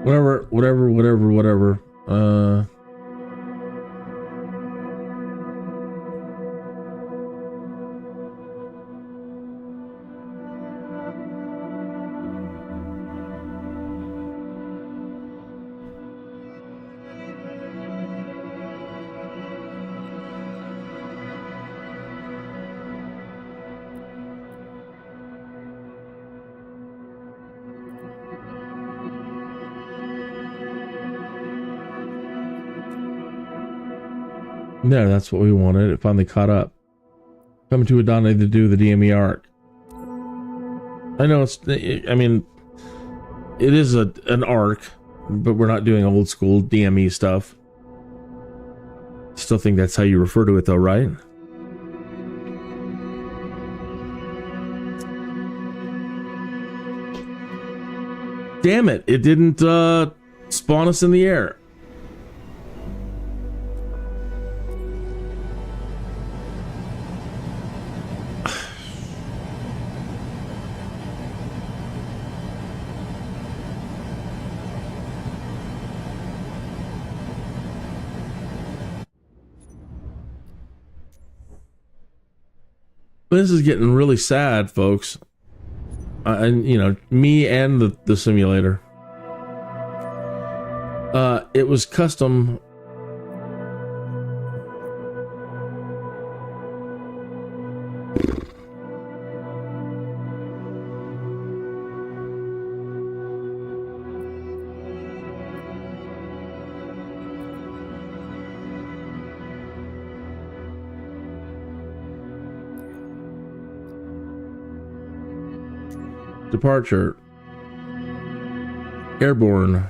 Whatever. There, that's what we wanted. It finally caught up. Coming to Adana to do the DME arc. I know I mean, it is an arc, but we're not doing old school DME stuff. Still think that's how you refer to it though, right? Damn it, it didn't spawn us in the air. This is getting really sad, folks. And you know, me and the simulator. It was custom. Departure. Airborne.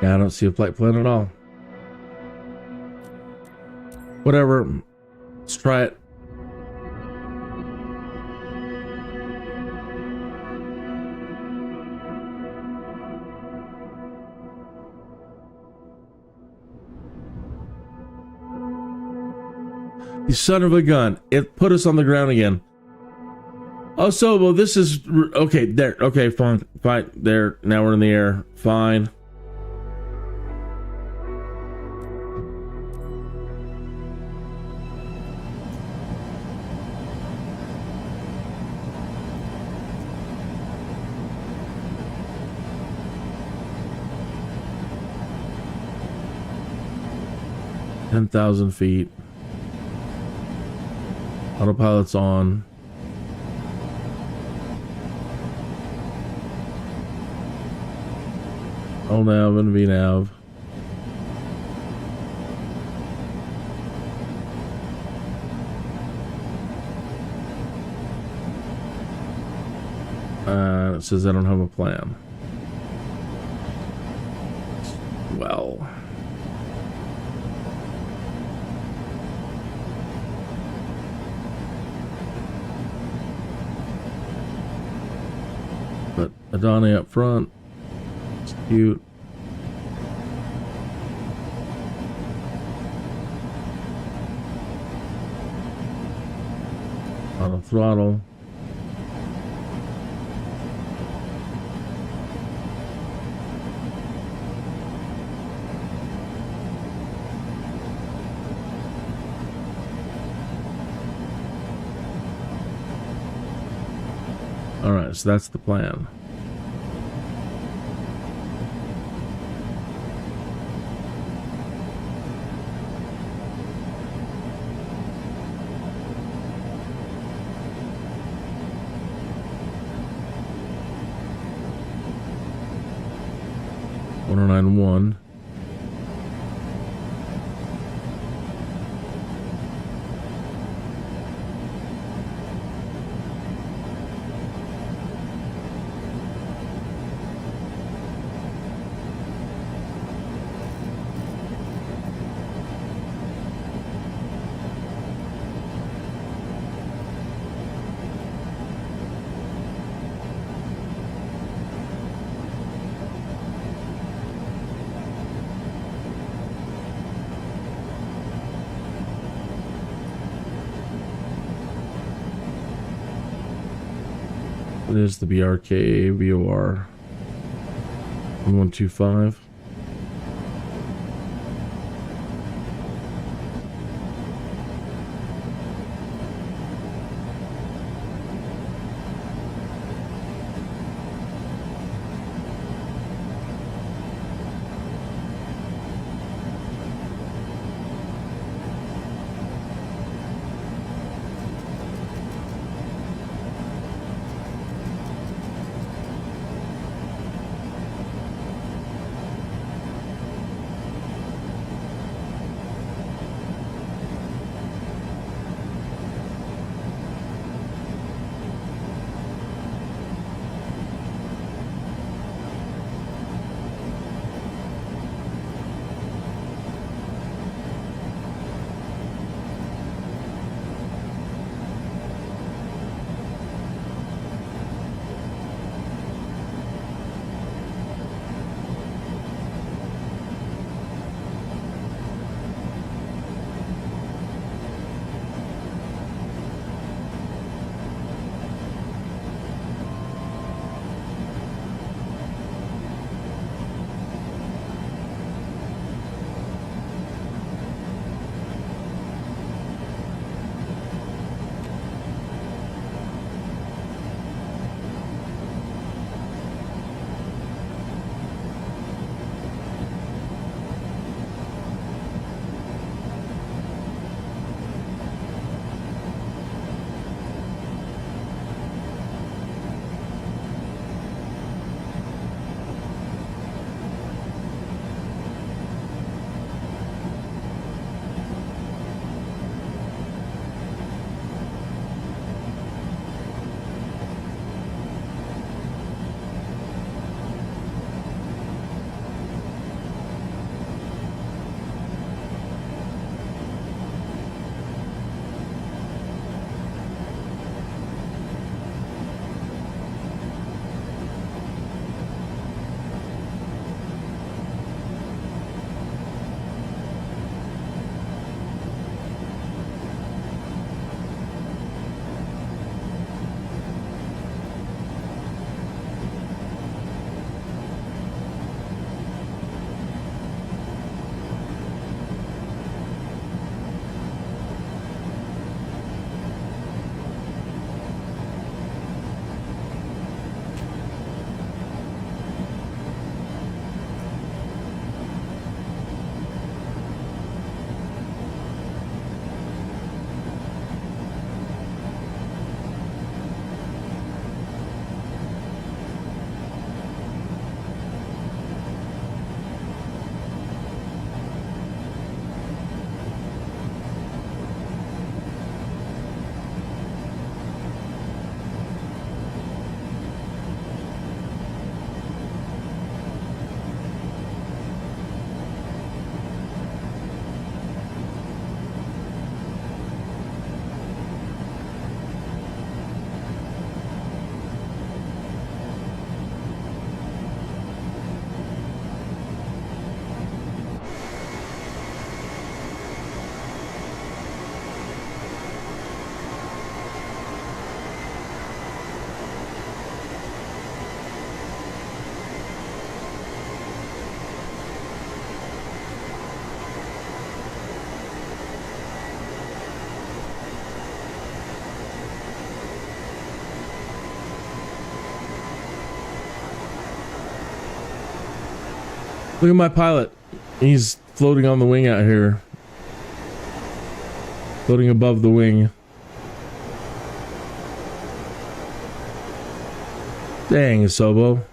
Yeah, I don't see a flight plan at all. Whatever. Let's try it. You son of a gun. It put us on the ground again. Oh, so, well, this is... Okay, there. Okay, fine. Fine. There. Now we're in the air. Fine. $10,000 feet. Autopilot's on. LNAV and Vnav. It says I don't have a plan. Well. But Adani up front. It's cute. Auto throttle. All right, so that's the plan. It is the BRK VOR 1125. Look at my pilot. He's floating on the wing out here. Floating above the wing. Dang, Sobo.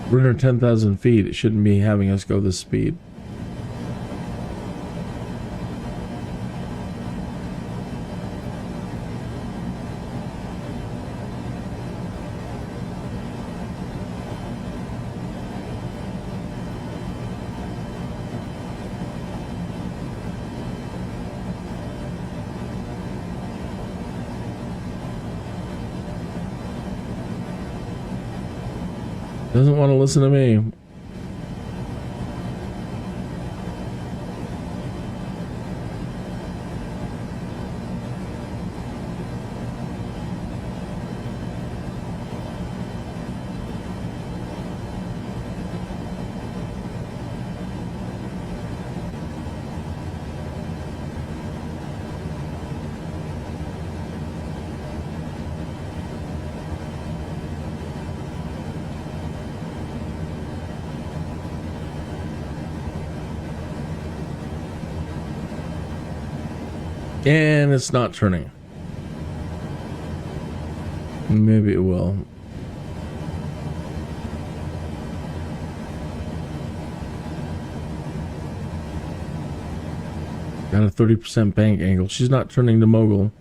We're under 10,000 feet. It shouldn't be having us go this speed. Doesn't want to listen to me. And it's not turning. Maybe it will. Got a 30% bank angle. She's not turning to mogul.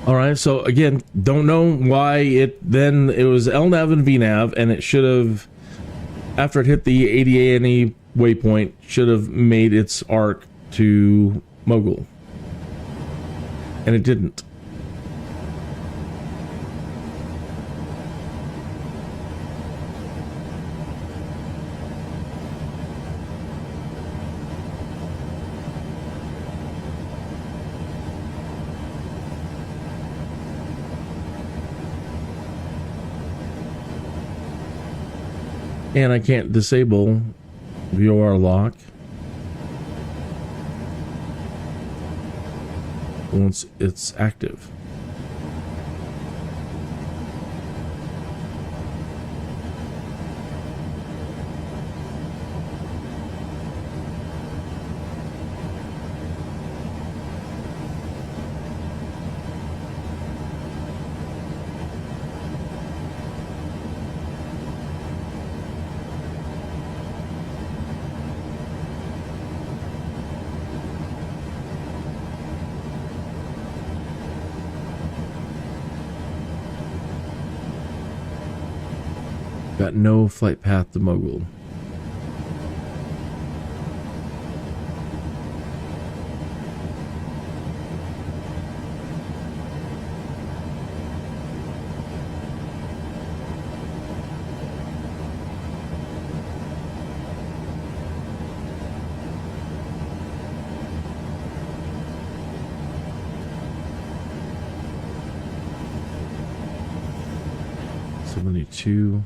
All right, so again, don't know why it was LNAV and VNAV, and it should have, after it hit the ADA&E waypoint, should have made its arc to mogul, and it didn't. And I can't disable VOR lock once it's active. Got no flight path to mogul. Two.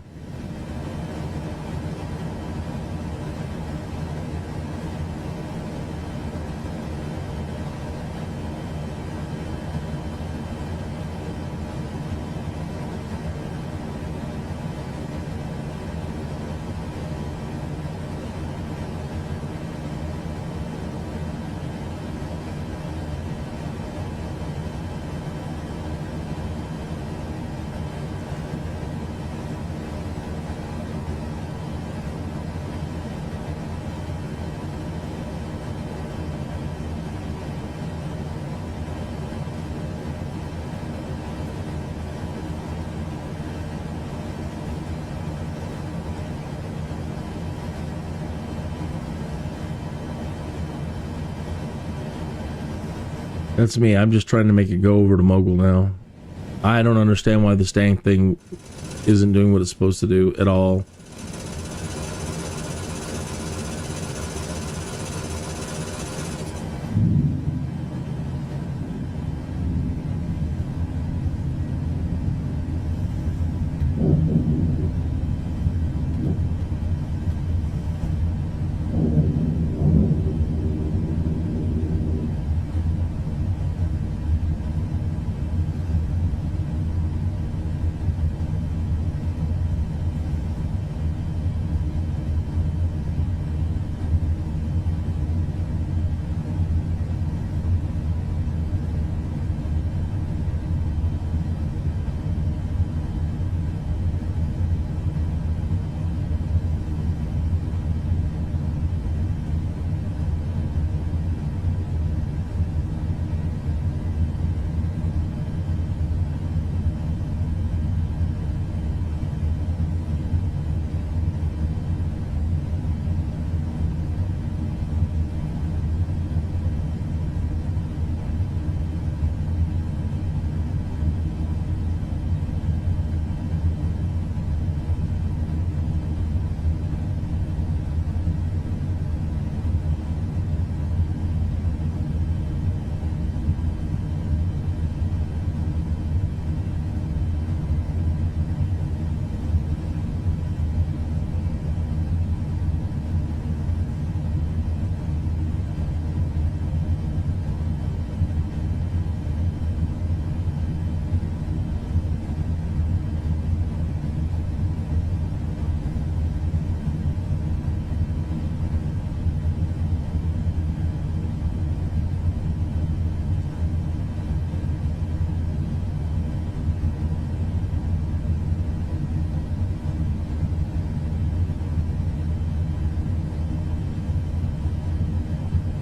That's me. I'm just trying to make it go over to Mogul now. I don't understand why this dang thing isn't doing what it's supposed to do at all.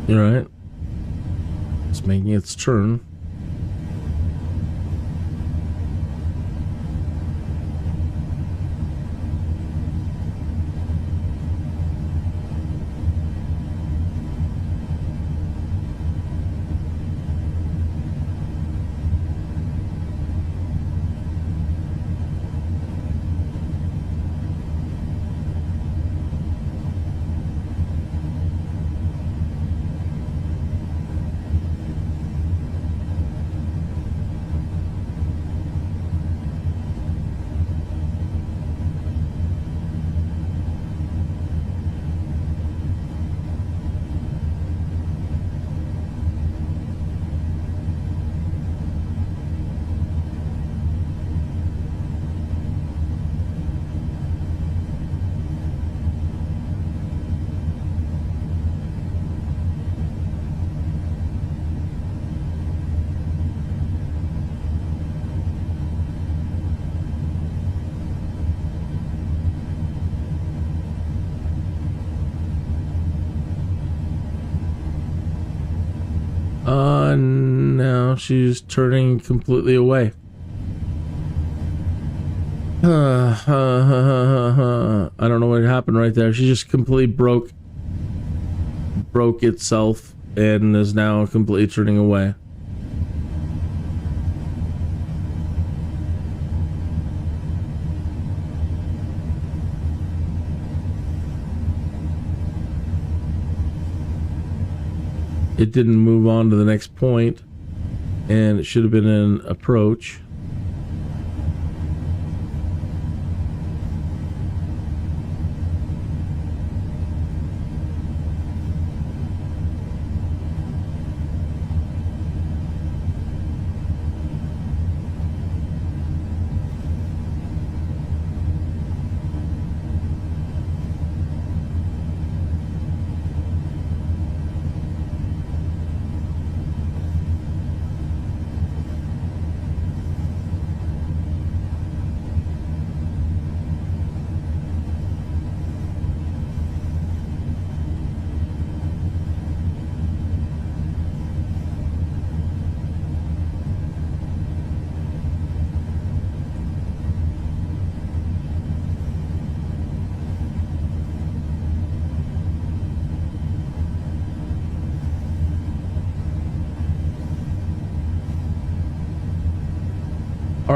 All right. It's making its turn. Now she's turning completely away. I don't know what happened right there. She just completely broke itself and is now completely turning away. It didn't move on to the next point, and it should have been an approach.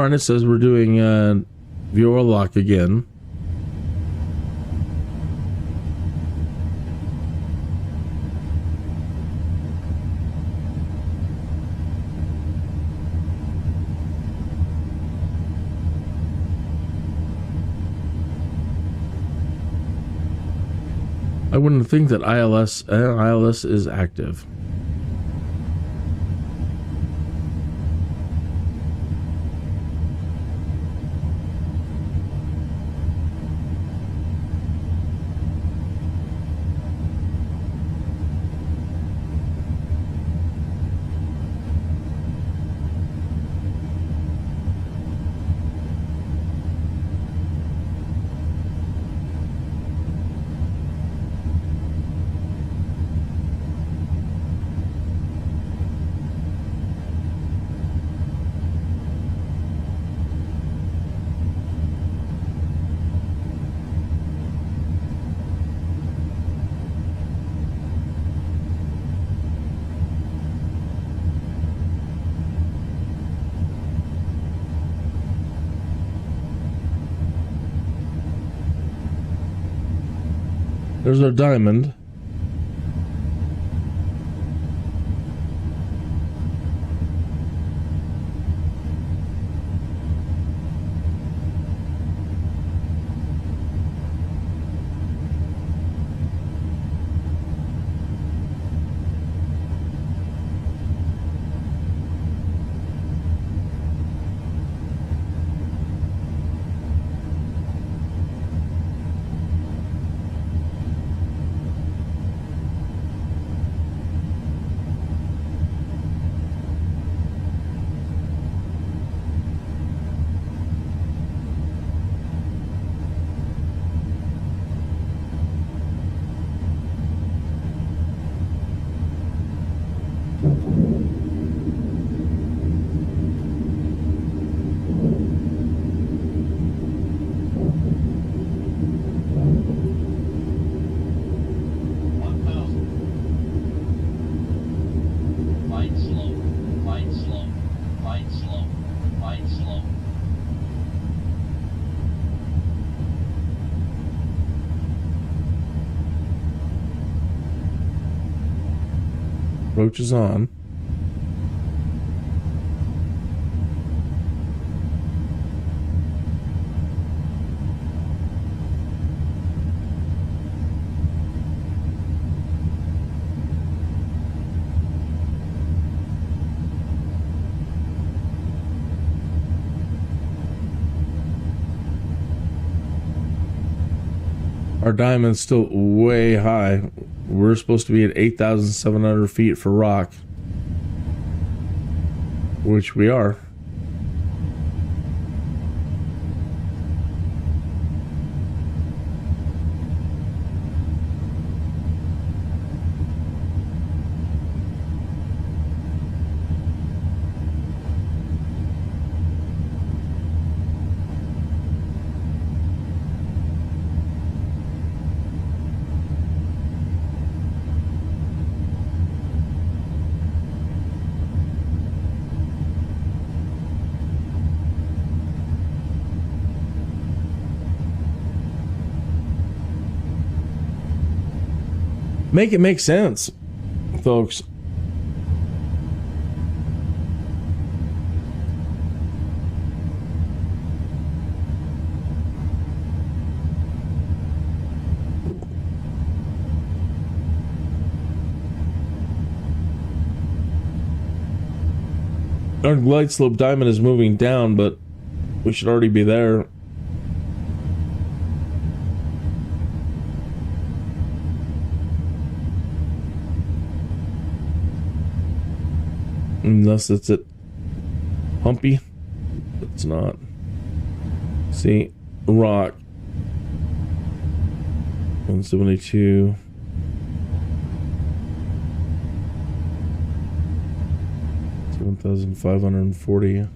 All right, it says we're doing VOR LOC again. I wouldn't think that ILS is active. There's our diamond. Approach is on. Our diamond's still way high. We're supposed to be at 8,700 feet for rock, which we are. Make it make sense, folks. Our Glideslope diamond is moving down, but we should already be there. Unless it's at Humpy. It's not. See, rock. 172. $7,540.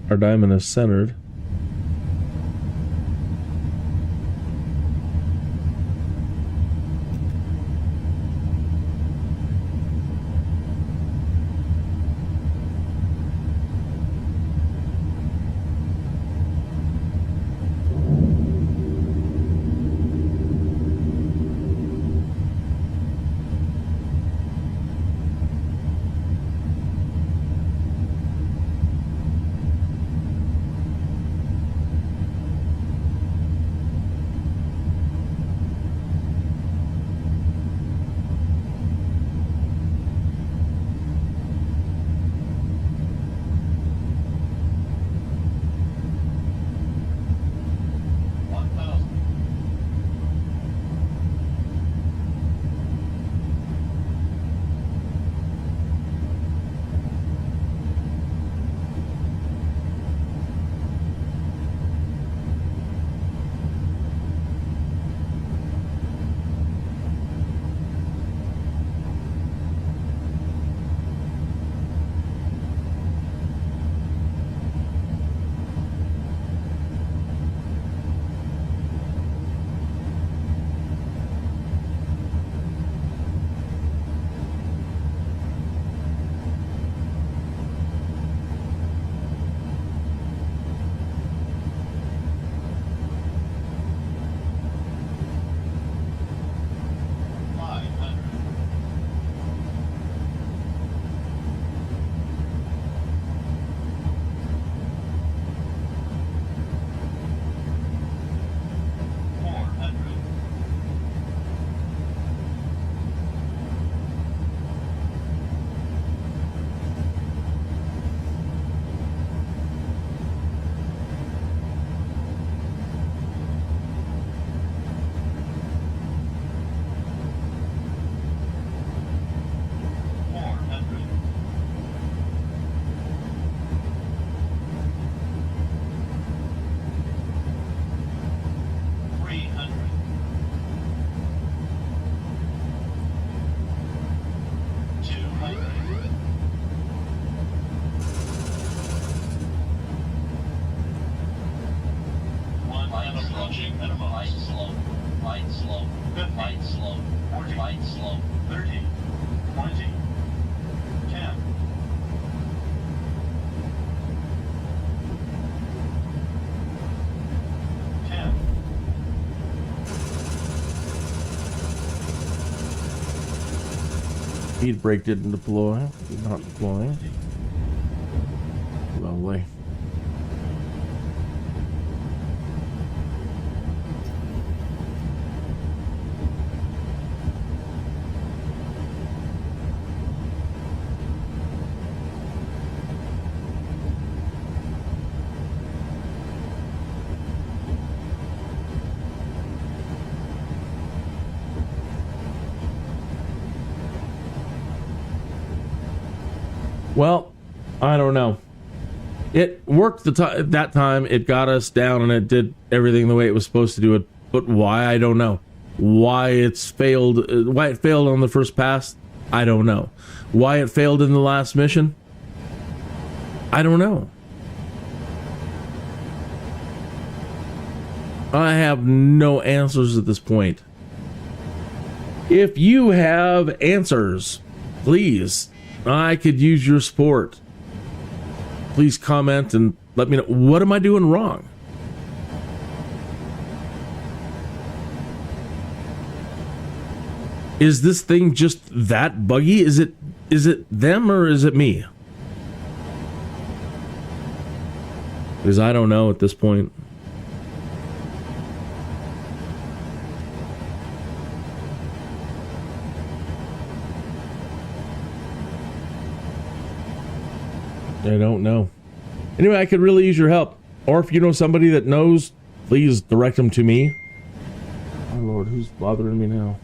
Our diamond is centered. Minimum. Light slope. Light slope. 50. Light slope. 40. Light slope. 30. 20. 10. 10. Speed brake didn't deploy. Not deploying. Lovely. Well, I don't know. It worked that time. It got us down and it did everything the way it was supposed to do it. But why, I don't know. Why it failed on the first pass, I don't know. Why it failed in the last mission, I don't know. I have no answers at this point. If you have answers, please, I could use your support. Please comment and let me know, what am I doing wrong? Is this thing just that buggy? Is it them or is it me? Because I don't know at this point. I don't know. Anyway, I could really use your help. Or if you know somebody that knows, please direct them to me. Oh Lord, who's bothering me now?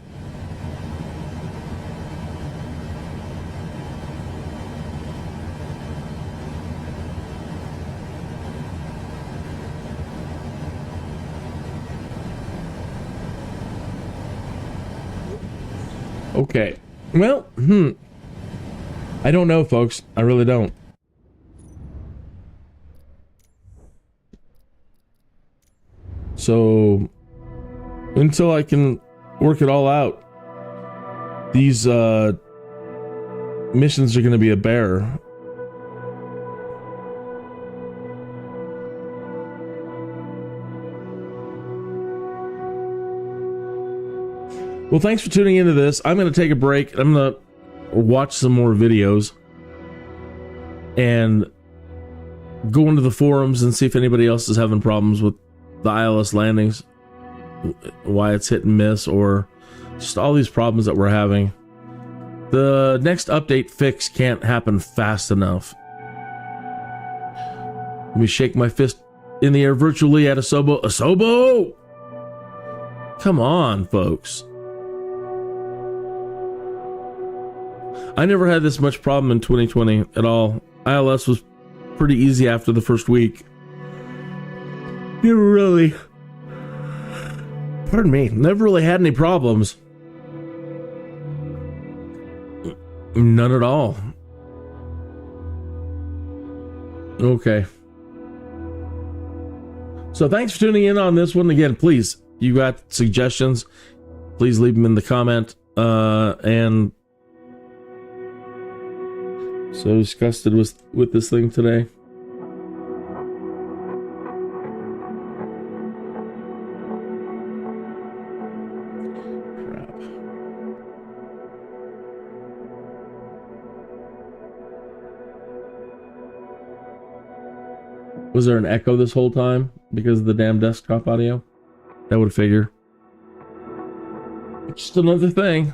Okay. Well, I don't know, folks. I really don't. So, until I can work it all out, these missions are going to be a bear. Well, thanks for tuning into this. I'm going to take a break. I'm going to watch some more videos and go into the forums and see if anybody else is having problems with the ILS landings, why it's hit and miss, or just all these problems that we're having. The next update fix can't happen fast enough. Let me shake my fist in the air virtually at Asobo. Asobo! Come on, folks. I never had this much problem in 2020 at all. ILS was pretty easy after the first week. Never really had any problems. None at all. Okay. So thanks for tuning in on this one. Again, please, you got suggestions, please leave them in the comment. And so disgusted with this thing today. Was there an echo this whole time because of the damn desktop audio? That would figure. Just another thing.